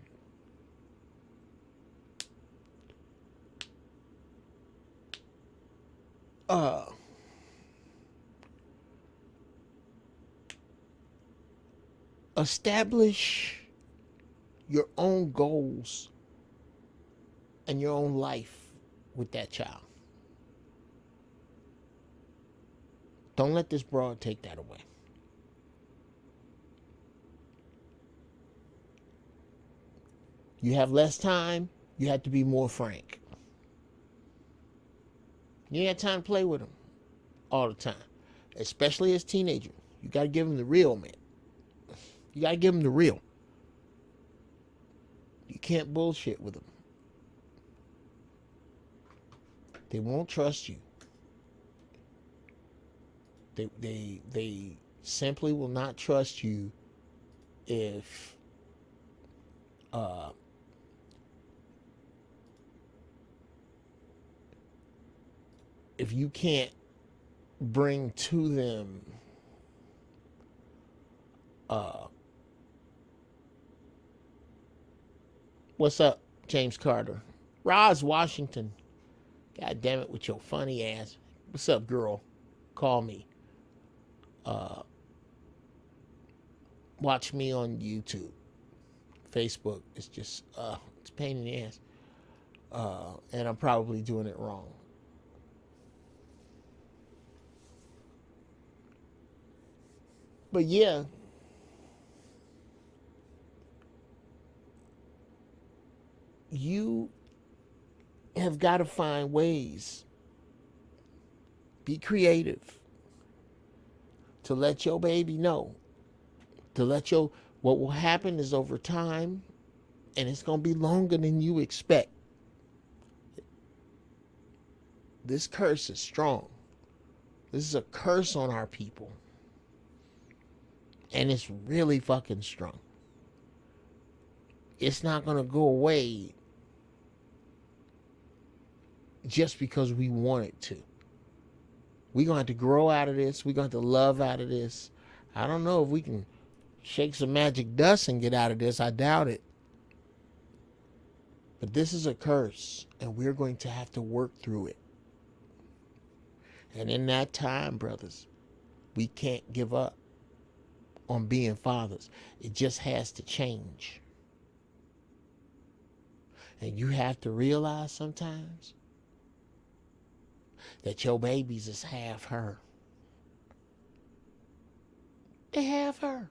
Establish your own goals and your own life with that child. Don't let this broad take that away. You have less time, you have to be more frank. You ain't got time to play with them all the time, especially as teenagers. You got to give them the real, man. You got to give them the real. You can't bullshit with them. They won't trust you. They simply will not trust you if you can't bring to them what's up, James Carter? Roz Washington. God damn it with your funny ass. What's up, girl? Call me. Watch me on YouTube. Facebook is just it's a pain in the ass. And I'm probably doing it wrong. But yeah, you have got to find ways. Be creative. To let your baby know. What will happen is over time, and it's going to be longer than you expect. This curse is strong. This is a curse on our people. And it's really fucking strong. It's not going to go away just because we want it to. We're going to have to grow out of this. We're going to have to love out of this. I don't know if we can shake some magic dust and get out of this. I doubt it. But this is a curse, and we're going to have to work through it. And in that time, brothers, we can't give up on being fathers. It just has to change. And you have to realize sometimes that your babies is half her. They have her.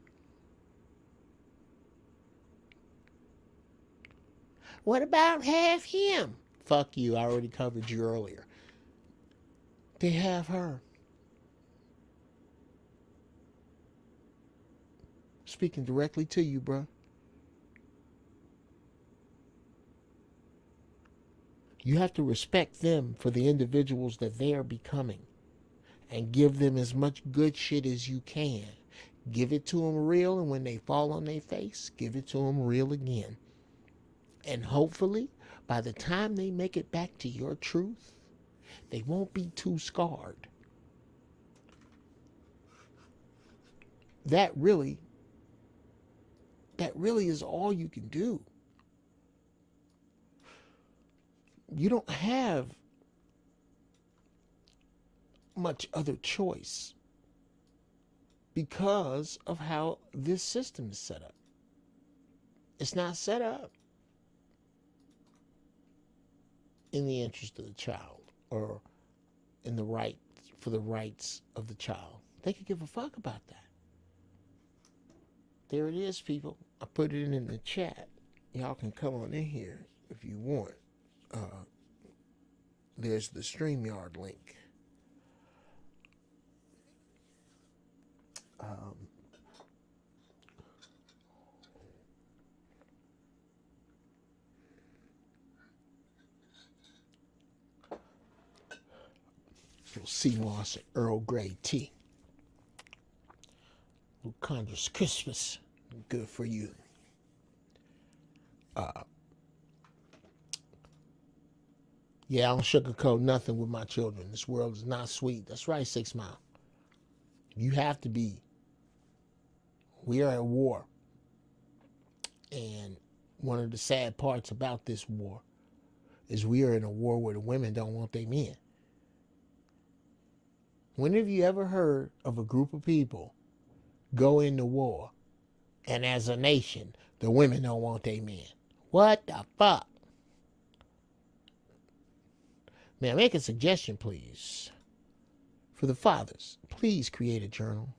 What about have him? Fuck you, I already covered you earlier. They have her. Speaking directly to you, bro. You have to respect them for the individuals that they are becoming and give them as much good shit as you can. Give it to them real, and when they fall on their face, give it to them real again. And hopefully, by the time they make it back to your truth, they won't be too scarred. That really is all you can do. You don't have much other choice because of how this system is set up. It's not set up in the interest of the child or in the right for the rights of the child. They could give a fuck about that. There it is, people. I put it in the chat. Y'all can come on in here if you want. There's the StreamYard link. Little sea moss and Earl Grey tea. Little Congress Christmas. Good for you. Yeah, I don't sugarcoat nothing with my children. This world is not sweet. That's right, 6 Mile. You have to be. We are at war. And one of the sad parts about this war is we are in a war where the women don't want their men. When have you ever heard of a group of people go into war and as a nation, the women don't want their men? What the fuck? May I make a suggestion, please? For the fathers, please create a journal.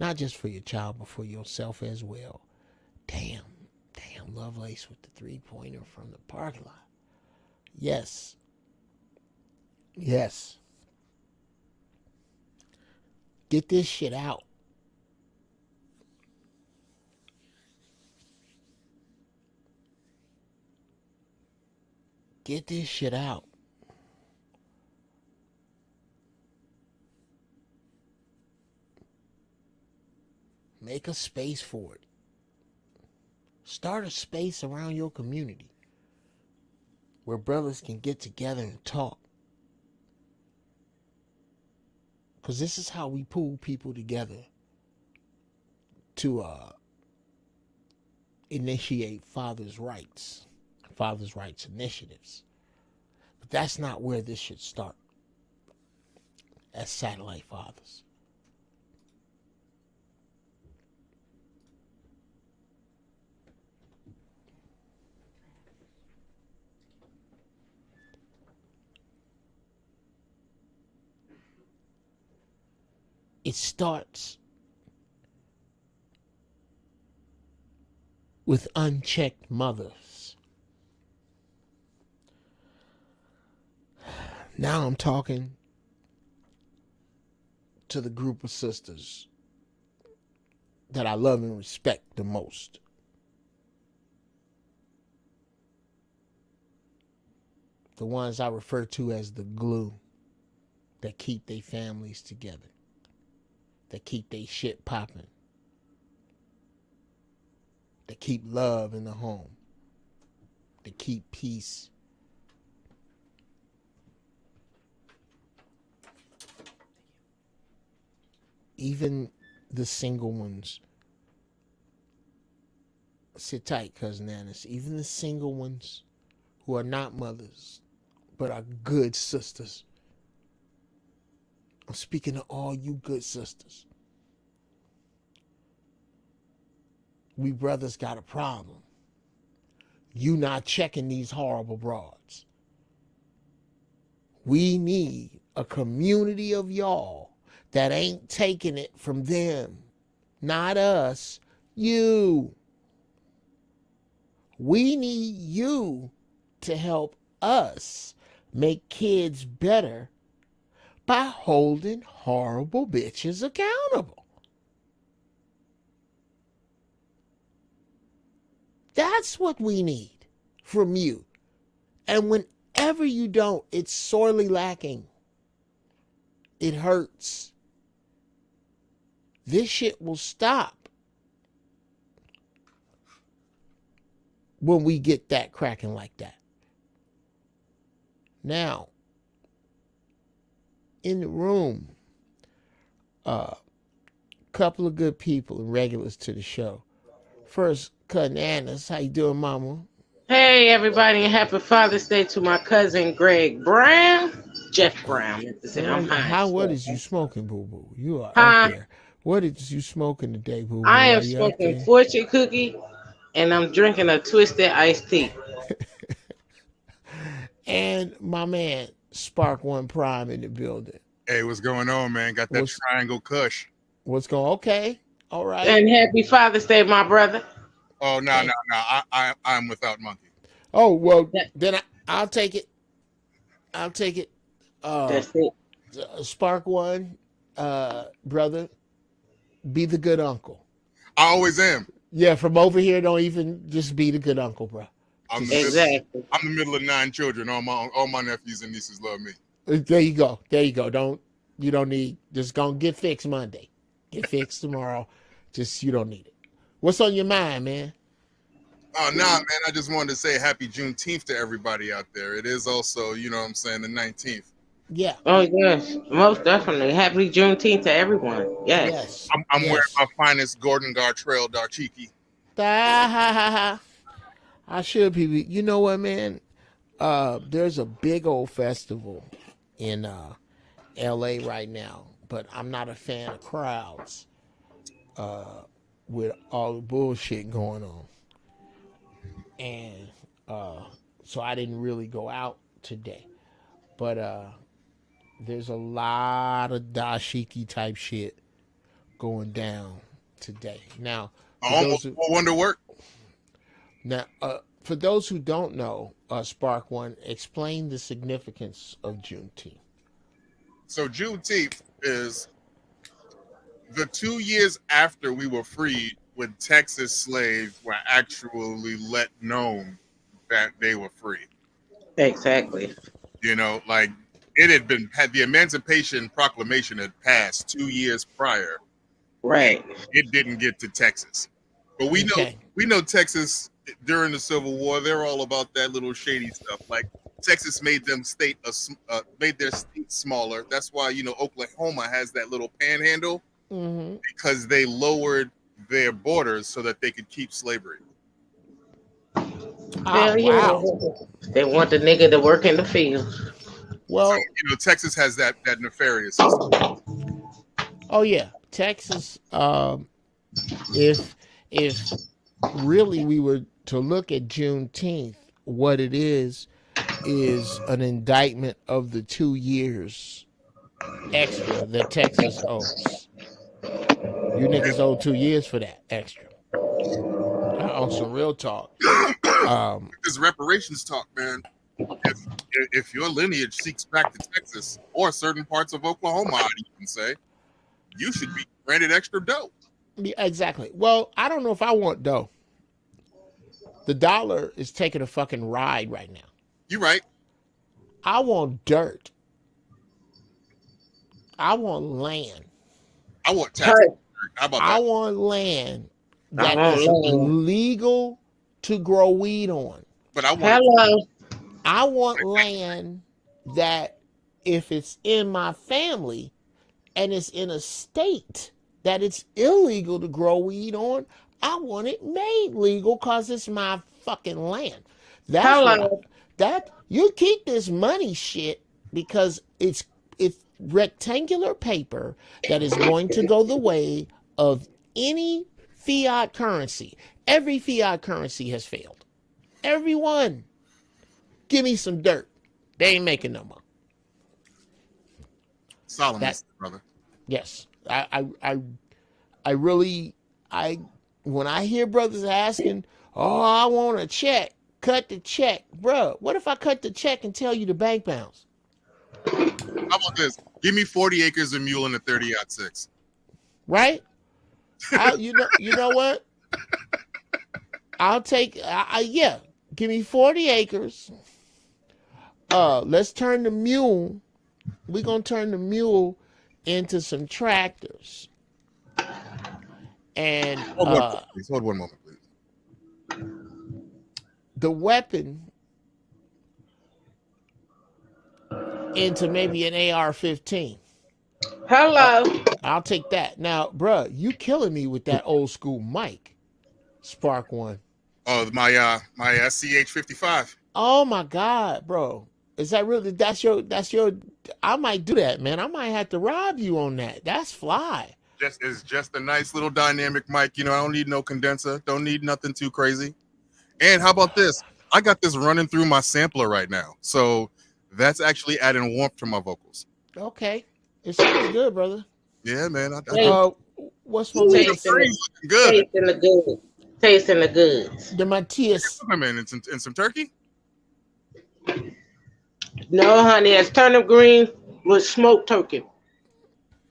Not just for your child, but for yourself as well. Damn, Lovelace with the 3-pointer from the parking lot. Yes. Get this shit out. Get this shit out. Make a space for it. Start a space around your community where brothers can get together and talk. Because this is how we pull people together to initiate fathers' rights initiatives. But that's not where this should start as satellite fathers. It starts with unchecked mothers. Now I'm talking to the group of sisters that I love and respect the most. The ones I refer to as the glue that keep their families together, that keep their shit popping, that keep love in the home, that keep peace. Even the single ones, sit tight, Cousin Annis, even the single ones who are not mothers, but are good sisters. I'm speaking to all you good sisters. We brothers got a problem. You not checking these horrible broads. We need a community of y'all that ain't taking it from them. Not us, you. We need you to help us make kids better by holding horrible bitches accountable. That's what we need from you. And whenever you don't, it's sorely lacking. It hurts. This shit will stop when we get that cracking like that. Now, in the room, couple of good people and regulars to the show. First, Cousin Annis, how you doing, Mama? Hey, everybody, and happy Father's Day to my cousin Greg Brown. Geoff Brown. I'm high. What is you smoking, boo-boo? You are Huh? out there. What is you smoking today, boo-boo? I am smoking fortune cookie, and I'm drinking a twisted iced tea. And my man, Spark One Prime in the building. Hey, what's going on, man? Got that triangle kush. What's going on? Okay. All right. And happy Father's Day, my brother. Oh, no. I'm without monkey. Oh, well, then I'll take it. I'll take it. That's it. Spark One, brother, be the good uncle. I always am. Yeah, from over here, don't even just be the good uncle, bro. I'm the middle of 9 children. All my nephews and nieces love me. There you go. You don't need, just gonna get fixed Monday. Get fixed tomorrow. Just, you don't need it. What's on your mind, man? Oh, man, I just wanted to say happy Juneteenth to everybody out there. It is also, you know what I'm saying, the 19th. Yeah. Oh, yes. Most definitely. Happy Juneteenth to everyone. Yes. I'm wearing my finest Gordon Gartrell Darchiki. I should be. You know what, man? There's a big old festival in LA right now, but I'm not a fan of crowds with all the bullshit going on. And so I didn't really go out today. But there's a lot of dashiki type shit going down today. Now, wonder work. Now, for those who don't know, Spark One, explain the significance of Juneteenth. So Juneteenth is the 2 years after we were freed, when Texas slaves were actually let known that they were free. Exactly. You know, like had the Emancipation Proclamation had passed 2 years prior. Right. It didn't get to Texas, but we know Texas during the Civil War. They're all about that little shady stuff. Like Texas made their state smaller. That's why Oklahoma has that little panhandle because they lowered their borders so that they could keep slavery. Wow. They want the nigga to work in the field. Well, so, Texas has that nefarious system. Oh yeah, Texas. If really we were to look at Juneteenth, what it is an indictment of the 2 years extra that Texas owes. You niggas owe 2 years for that extra. On some real talk. This reparations talk, man. If your lineage seeks back to Texas or certain parts of Oklahoma, I'd even say, you should be granted extra dough. Yeah, exactly. Well, I don't know if I want dough. The dollar is taking a fucking ride right now. You're right. I want dirt. I want land. I want taxes. How about that? I want land that is legal to grow weed on. But I want land that if it's in my family and it's in a state that it's illegal to grow weed on, I want it made legal because it's my fucking land. You keep this money shit because it's rectangular paper that is going to go the way of any fiat currency. Every fiat currency has failed. Every one. Give me some dirt. They ain't making no more. Solomon, brother. Yes. I really when I hear brothers asking, oh, I want a check. cut the check, bruh. What if I cut the check and tell you the bank bounce? How about this? Give me 40 acres of mule and a 30-06. Right? You know what? I'll take. Yeah. Give me 40 acres. Let's turn the mule. We're gonna turn the mule into some tractors. And hold one moment, please. The weapon into maybe an AR-15. Hello. I'll take that. Now, bruh, you killing me with that old school mic. Spark One. Oh, my SCH-55. Oh my God, bro. Is that really that's your I might do that, man. I might have to rob you on that. That's fly. It's just a nice little dynamic mic. You know, I don't need no condenser. Don't need nothing too crazy. And how about this? I got this running through my sampler right now. So that's actually adding warmth to my vocals. Okay. It sounds good, brother. Yeah, man. What's my good? Tasting the good. Tasting the goods. The Matthias. Man, and some turkey? No, honey, it's turnip green with smoked turkey.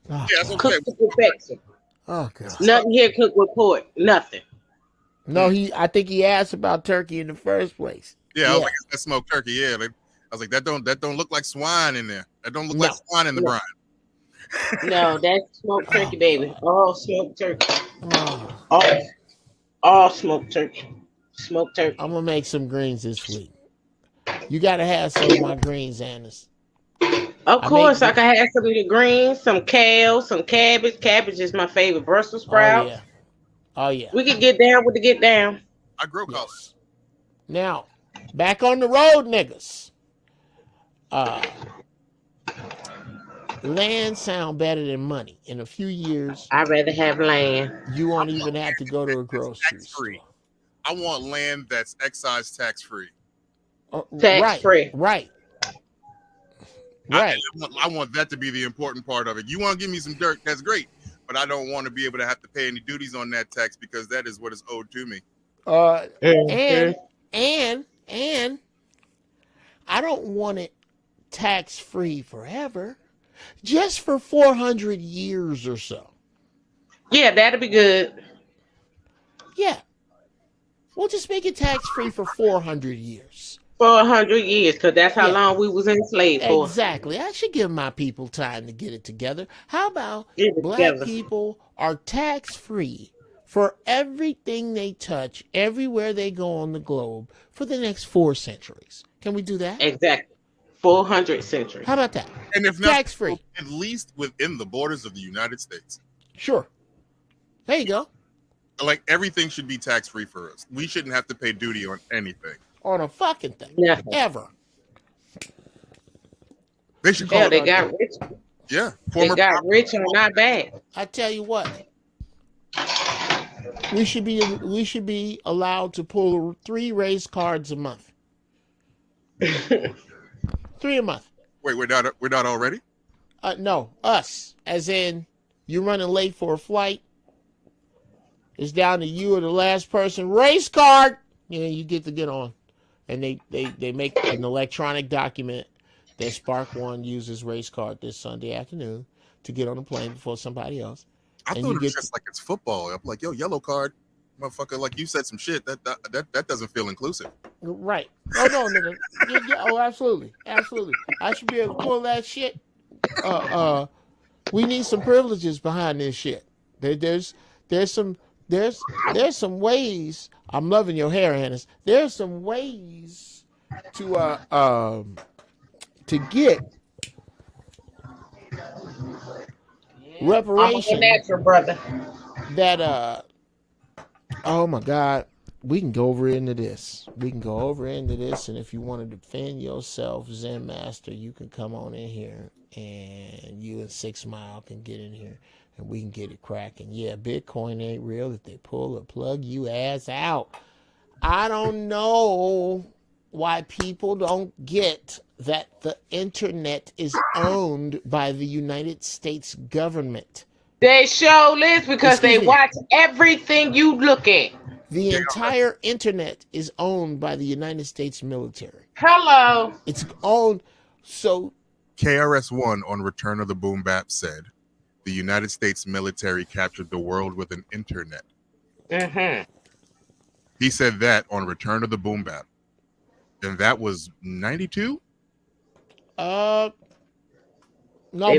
Oh, yeah, that's okay. Cooked with perfection. Oh God. Nothing here cooked with pork. Nothing. No, I think he asked about turkey in the first place. Yeah, I was like, that smoked turkey. Yeah, I was like, that don't look like swine in there. That don't look like swine in the brine. No, that's smoked turkey, baby. All smoked turkey. All smoked turkey. Smoked turkey. I'm gonna make some greens this week. You gotta have some of my greens, Annis. Of course, I can have some of your greens, some kale, some cabbage. Cabbage is my favorite. Brussels sprouts. Oh yeah. We can get down with the get down. I grow colors. Now, back on the road, niggas. Land sound better than money. In a few years, I'd rather have land. You won't even have to go to a grocery store. I want land that's excise tax free. Tax free. Right. I want that to be the important part of it. You want to give me some dirt, that's great. But I don't want to be able to have to pay any duties on that tax because that is what is owed to me. And I don't want it tax free forever. Just for 400 years or so. Yeah, that'll be good. Yeah. We'll just make it tax free for 400 years. 400 years, because that's how long we was enslaved for. Exactly. I should give my people time to get it together. How about together. People are tax free for everything they touch, everywhere they go on the globe for the next 4 centuries? Can we do that? Exactly. 400 centuries. How about that? And if not tax free, at least within the borders of the United States. Sure. There you go. Like everything should be tax free for us. We shouldn't have to pay duty on anything. On a fucking thing. Yeah. Ever. They should call they got rich. Yeah. They got rich and not bad. I tell you what. We should be allowed to pull 3 race cards a month. 3 a month. Wait, we're not already? No, us. As in, you running late for a flight. It's down to you or the last person. Race card. You get to get on. And they make an electronic document that Spark One uses race card this Sunday afternoon to get on the plane before somebody else. I thought it was just like it's football. I'm like, yo, yellow card. Motherfucker, like you said some shit. That doesn't feel inclusive. Right. Oh no, nigga. Oh, absolutely. Absolutely. I should be able to pull that shit. We need some privileges behind this shit. There's some ways. I'm loving your hair, Hannes. There's some ways to get reparations. I'm natural, brother. That oh my God, we can go over into this. And if you want to defend yourself, Zen Master, you can come on in here, and you and 6 Mile can get in here, and we can get it cracking. Yeah, Bitcoin ain't real if they pull or plug you ass out. I don't know why people don't get that the internet is owned by the United States government. They show this because they watch everything you look at. The entire internet is owned by the United States military. Hello. It's owned. So KRS-One on Return of the Boom Bap said, "The United States military captured the world with an internet." Mm-hmm. He said that on Return of the Boom Bap, and that was 92. No,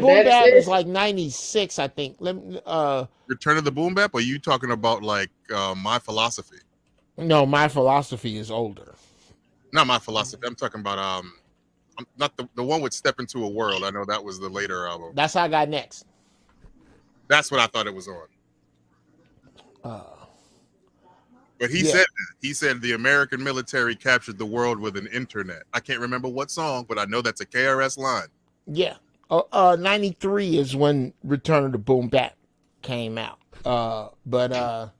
Boom Bap is like 96, I think. Return of the Boom Bap? Or are you talking about like My Philosophy? No, My Philosophy is older. Not My Philosophy. I'm talking about not the one with Step Into a World. I know that was the later album. That's I Got Next. That's what I thought it was on. But he said that. He said the American military captured the world with an internet. I can't remember what song, but I know that's a KRS line. Yeah. 93 is when Return of the Boom Bap came out. But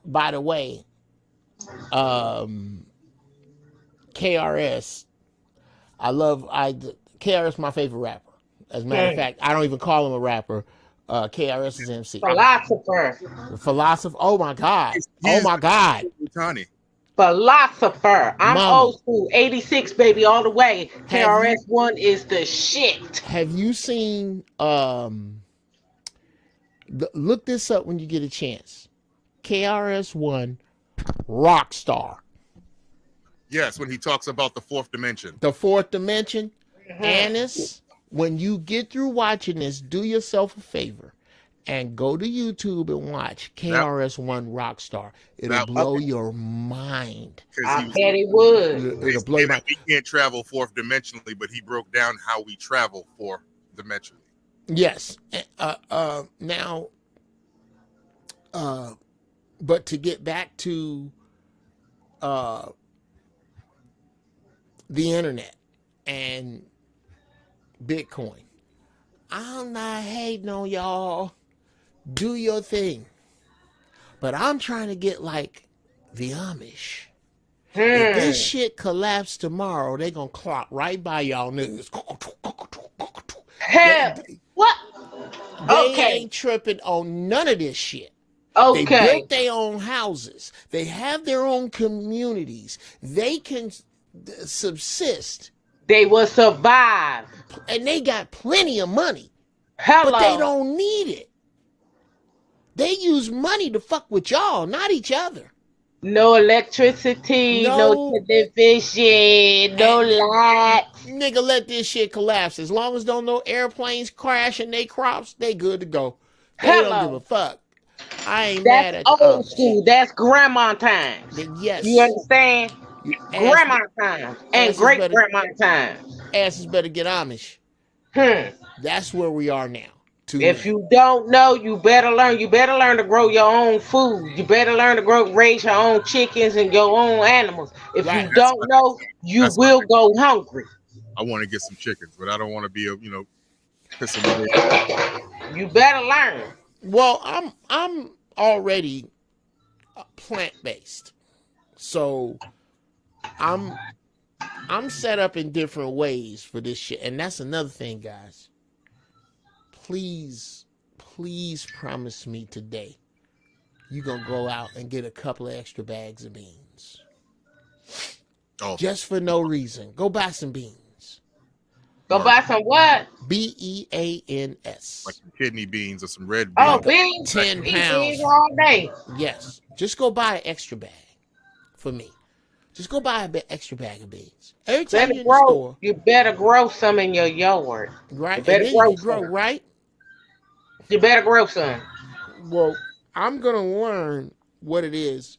by the way, KRS, KRS is my favorite rapper. As a matter of fact, I don't even call him a rapper. KRS is MC. Philosopher. Philosopher. Oh my God. Oh my God. Tony. Philosopher. I'm Mama. old school. 86, baby, all the way. KRS-One is the shit. Have you seen look this up when you get a chance. KRS-One Rockstar. Yes, when he talks about the fourth dimension. The fourth dimension. Annis, when you get through watching this, do yourself a favor and go to YouTube and watch KRS-One Rockstar. It'll blow your mind. I bet it would. It'll blow your mind. We can't travel fourth dimensionally, but he broke down how we travel fourth dimensionally. Yes. Now, but to get back to the internet and Bitcoin, I'm not hating on y'all. Do your thing. But I'm trying to get like the Amish. If this shit collapse tomorrow, they gonna clock right by y'all niggas. Hell, what? They ain't tripping on none of this shit. Okay. They built their own houses. They have their own communities. They can subsist. They will survive. And they got plenty of money. Hello. But they don't need it. They use money to fuck with y'all, not each other. No electricity, no television, no light. Nigga, let this shit collapse. As long as don't no airplanes crash in they crops, they good to go. They don't give a fuck. I ain't mad at old school. That's grandma times. Yes. You understand? Grandma times and great grandma times. Asses better get Amish. That's where we are now. If you don't know, you better learn. You better learn to grow your own food. You better learn to raise your own chickens and your own animals. If you don't know, you will go hungry. I want to get some chickens, but I don't want to be pissing me. You better learn. Well, I'm already plant-based, so I'm set up in different ways for this shit, and that's another thing, guys. Please promise me today you're going to go out and get a couple of extra bags of beans. Oh. Just for no reason. Go buy some beans. Go buy some what? BEANS. Like some kidney beans or some red beans. Oh, beans. 10 Eat pounds. beans all day. Yes. Just go buy an extra bag for me. Just go buy an extra bag of beans. Every time you're in the store. You better grow some in your yard. Right. You better grow, right? You better grow some. Well, I'm going to learn what it is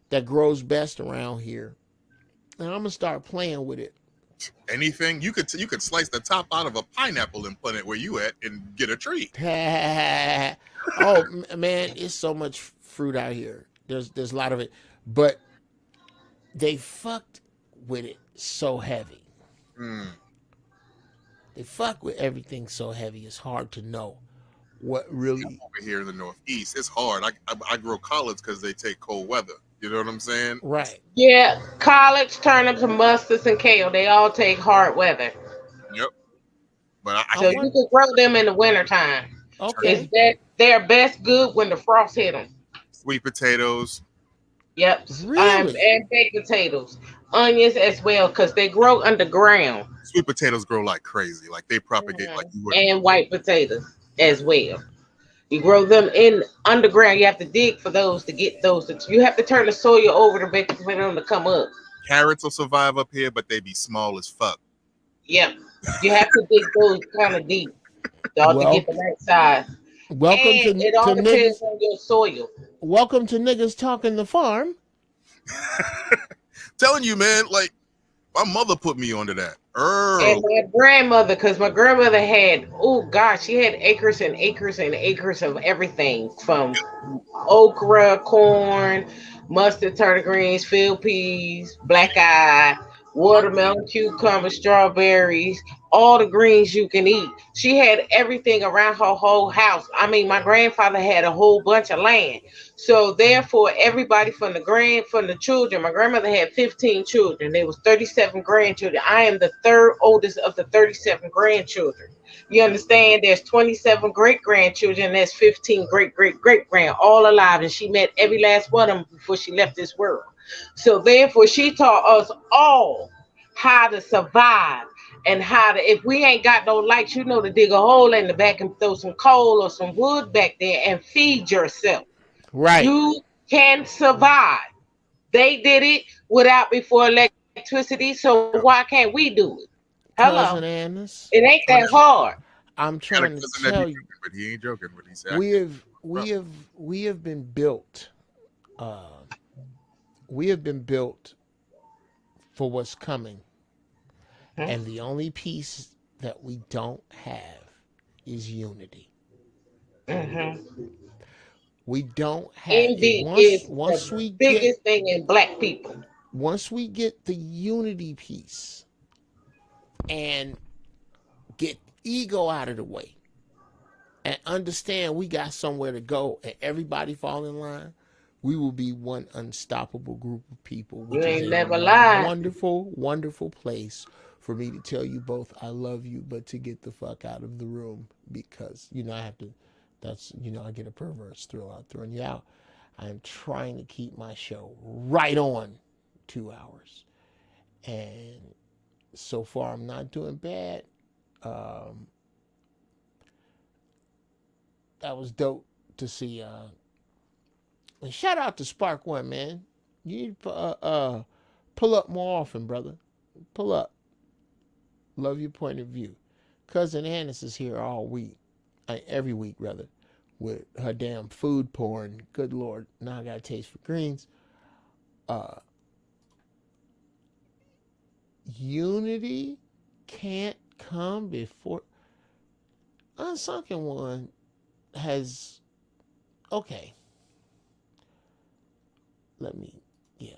that grows best around here. And I'm going to start playing with it. Anything? You could slice the top out of a pineapple and plant it where you at and get a tree. Oh, man, it's so much fruit out here. There's a lot of it. But they fucked with it so heavy. They fuck with everything so heavy. It's hard to know what really. Over here in the Northeast, it's hard. I grow collards because they take cold weather. You know what I'm saying? Right. Yeah, collards, turnips, and mustards and kale, they all take hard weather. Yep. But so you can grow them in the wintertime. Okay. They're best good when the frost hit them. Sweet potatoes. Yep. Really? And baked potatoes, onions as well, because they grow underground. Sweet potatoes grow like crazy. Like they propagate like you wouldn't. And white potatoes as well. You grow them in underground. You have to dig for those to get those. You have to turn the soil over to make for them to come up. Carrots will survive up here, but they be small as fuck. Yep. You have to dig those kind of deep, dog, to get the right size. Welcome And to it all depends niggas. on your soil. Welcome to niggas talking the farm. Telling you, man, like my mother put me onto that. And my grandmother, because my grandmother had, oh gosh, she had acres and acres and acres of everything from okra, corn, mustard, turnip greens, field peas, black eye, watermelon, cucumber, strawberries, all the greens you can eat. She had everything around her whole house. I mean, my grandfather had a whole bunch of land. So therefore, everybody from the children, my grandmother had 15 children. There was 37 grandchildren. I am the third oldest of the 37 grandchildren. You understand? There's 27 great grandchildren. There's 15 great grand, all alive, and she met every last one of them before she left this world. So therefore, she taught us all how to survive and how to. If we ain't got no lights, you know, to dig a hole in the back and throw some coal or some wood back there and feed yourself. Right. You can survive. They did it without before electricity, so why can't we do it? Hello. Cousin Annis. It ain't that hard. I'm trying to tell you. But he ain't joking. But he's we have been built. We have been built for what's coming, and the only piece that we don't have is unity. We don't have envy is the biggest thing in black people. Once we get the unity piece and get ego out of the way and understand we got somewhere to go and everybody fall in line, we will be one unstoppable group of people. Which You ain't is never a lied. wonderful, wonderful place for me to tell you both I love you, but to get the fuck out of the room because, you know, I have to, that's, you know, I get a perverse thrill out throwing you out. I'm trying to keep my show right on 2 hours. And so far I'm not doing bad. That was dope to see. And shout out to Spark One, man. You need to pull up more often, brother. Pull up. Love your point of view. Cousin Annis is here all week, every week rather, with her damn food porn. Good Lord, now I got a taste for greens. Unity can't come before. Unsunken One has, okay. Let me, yeah.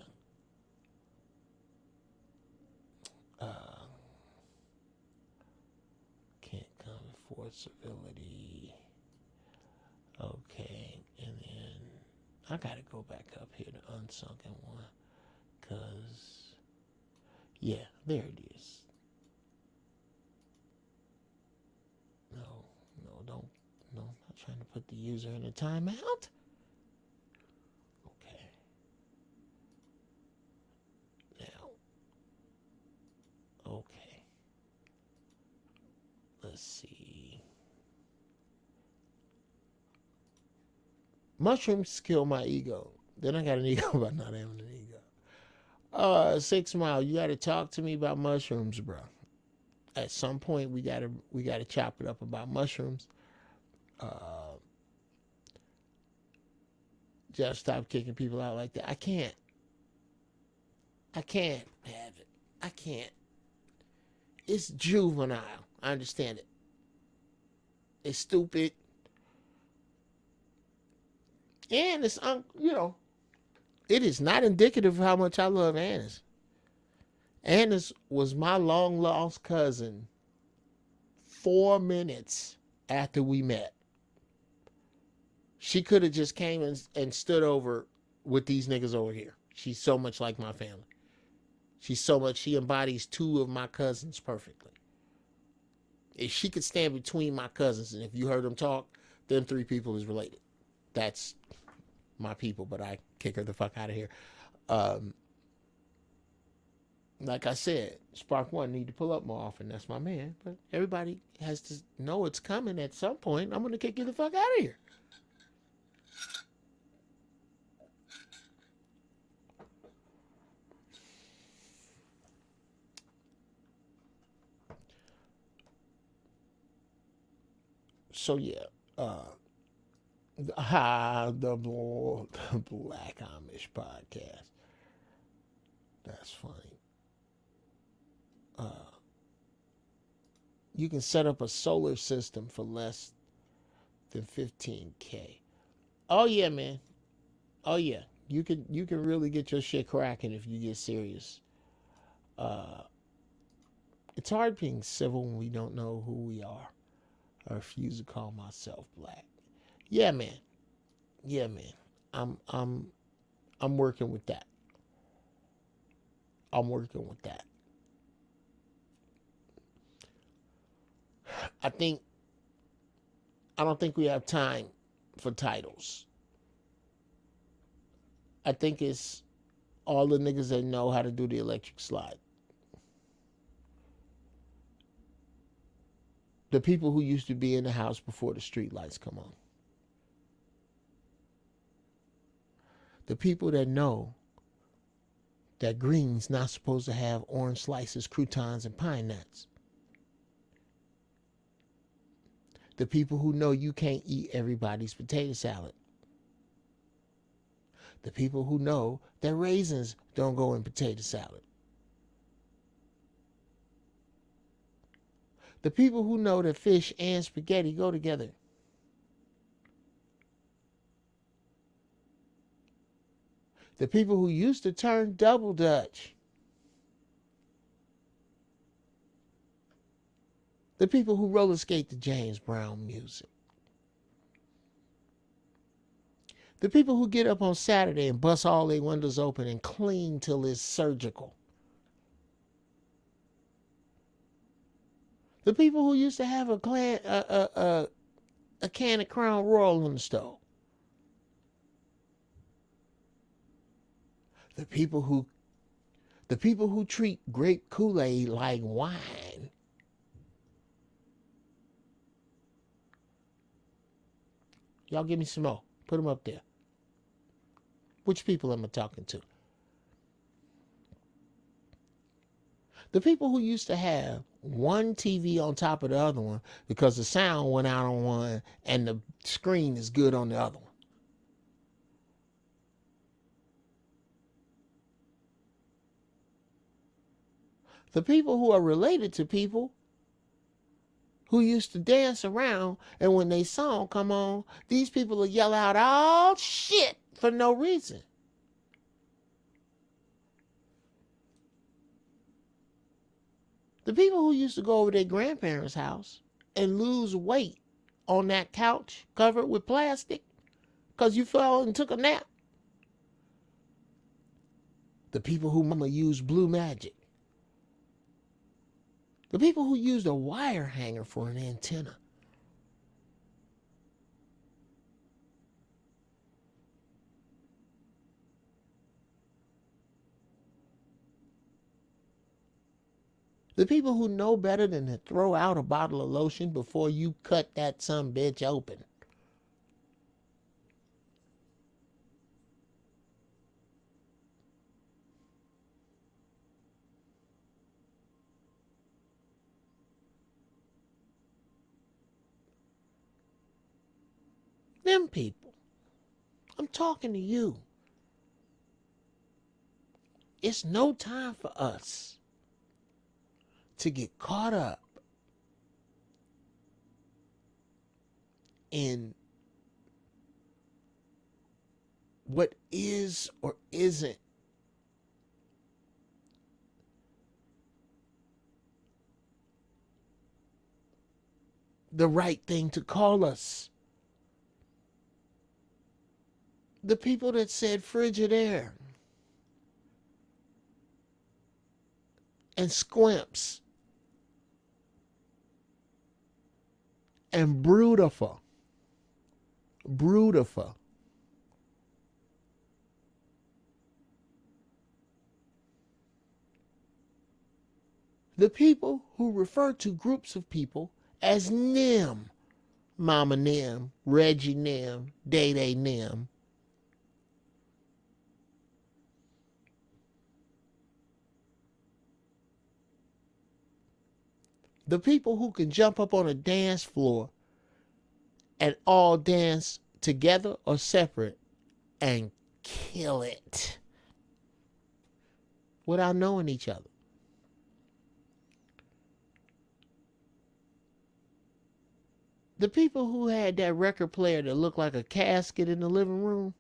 Can't come before civility. Okay, and then I gotta go back up here to Unsunken One, cause yeah, there it is. No, I'm not trying to put the user in a timeout. Okay. Now, okay. Let's see. Mushrooms kill my ego. Then I got an ego about not having an ego. 6 Mile, you got to talk to me about mushrooms, bro. At some point, we gotta chop it up about mushrooms. Just stop kicking people out like that. I can't have it. I can't. It's juvenile. I understand it. It's stupid. And it's, you know, it is not indicative of how much I love Annis. Annis was my long lost cousin 4 minutes after we met. She could have just came and stood over with these niggas over here. She's so much like my family. She embodies 2 of my cousins perfectly. If she could stand between my cousins, and if you heard them talk, them 3 people is related. That's my people, but I kick her the fuck out of here. Like I said, Spark One need to pull up more often. That's my man. But everybody has to know it's coming at some point. I'm gonna kick you the fuck out of here. So yeah, the Black Amish podcast. That's funny. You can set up a solar system for less than 15K. Oh yeah, man. Oh yeah. You can really get your shit cracking if you get serious. It's hard being civil when we don't know who we are. I refuse to call myself black. Yeah, man. Yeah, man. I'm working with that. I'm working with that. I don't think we have time for titles. I think it's all the niggas that know how to do the electric slide. The people who used to be in the house before the street lights come on. The people that know that green's not supposed to have orange slices, croutons, and pine nuts. The people who know you can't eat everybody's potato salad. The people who know that raisins don't go in potato salad. The people who know that fish and spaghetti go together. The people who used to turn double Dutch. The people who roller skate to James Brown music. The people who get up on Saturday and bust all their windows open and clean till it's surgical. The people who used to have a can of Crown Royal on the stove. The people who treat grape Kool-Aid like wine. Y'all give me some more. Put them up there. Which people am I talking to? The people who used to have one TV on top of the other one because the sound went out on one and the screen is good on the other one. The people who are related to people who used to dance around, and when they song come on, these people will yell out all shit for no reason. The people who used to go over their grandparents' house and lose weight on that couch covered with plastic because you fell and took a nap. The people who mama used blue magic. The people who used a wire hanger for an antenna. The people who know better than to throw out a bottle of lotion before you cut that some bitch open. Them people. I'm talking to you. It's no time for us to get caught up in what is or isn't the right thing to call us. The people that said Frigidaire and Squimps and Brudifer. The people who refer to groups of people as them. Mama them, Reggie them, Day Day them. The people who can jump up on a dance floor and all dance together or separate and kill it without knowing each other. The people who had that record player that looked like a casket in the living room.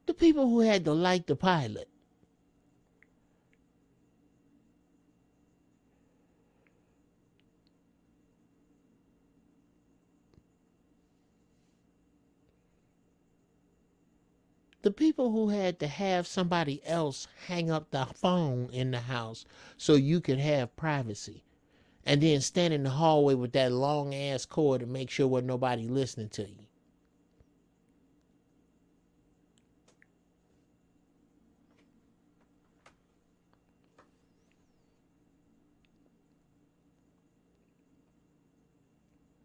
The people who had to light the pilot. The people who had to have somebody else hang up the phone in the house so you could have privacy. And then stand in the hallway with that long ass cord to make sure wasn't nobody listening to you.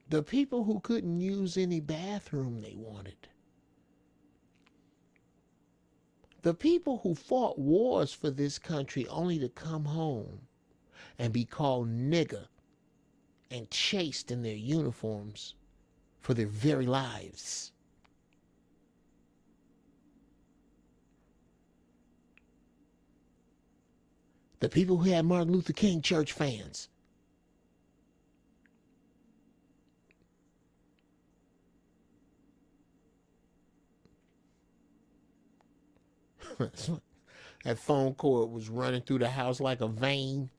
The people who couldn't use any bathroom they wanted. The people who fought wars for this country only to come home and be called nigger and chased in their uniforms for their very lives. The people who had Martin Luther King church fans. That phone cord was running through the house like a vein.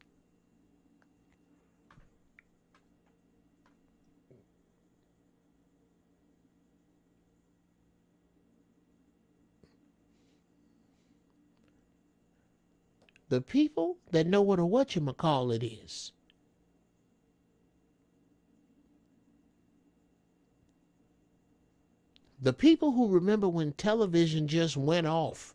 The people that know what a whatchamacallit is. The people who remember when television just went off.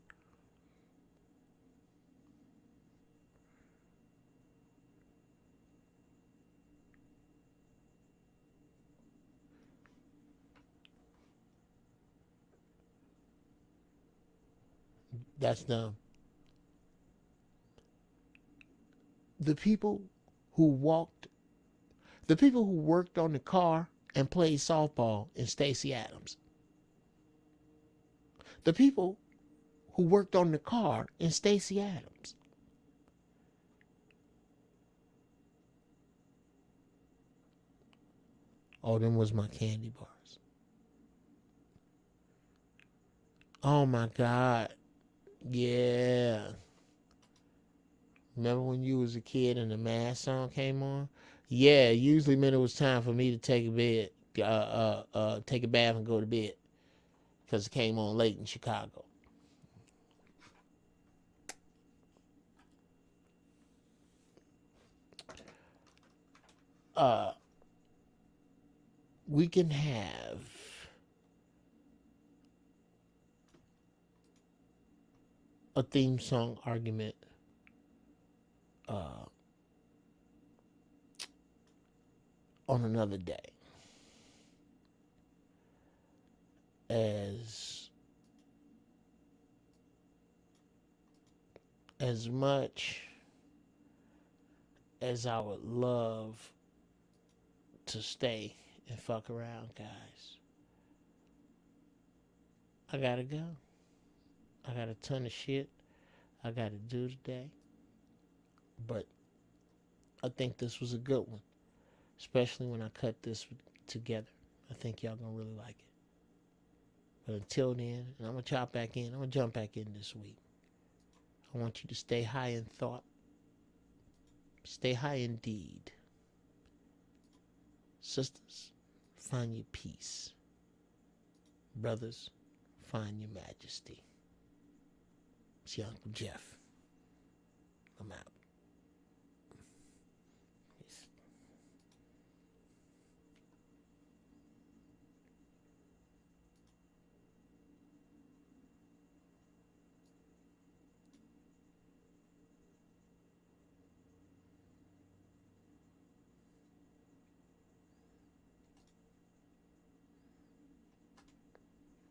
That's dumb. The people who worked on the car and played softball in Stacey Adams. The people who worked on the car in Stacey Adams. Oh, them was my candy bars. Oh my God. Yeah. Remember when you was a kid and the Mass song came on? Yeah, it usually meant it was time for me to take a take a bath and go to bed. Because it came on late in Chicago. We can have a theme song argument on another day. As much as I would love to stay and fuck around, guys, I gotta go. I got a ton of shit I gotta do today. But I think this was a good one. Especially when I cut this together. I think y'all gonna really like it. But until then, and I'm gonna chop back in. I'm gonna jump back in this week. I want you to stay high in thought. Stay high indeed. Sisters, find your peace. Brothers, find your majesty. It's your Uncle Geoff. I'm out.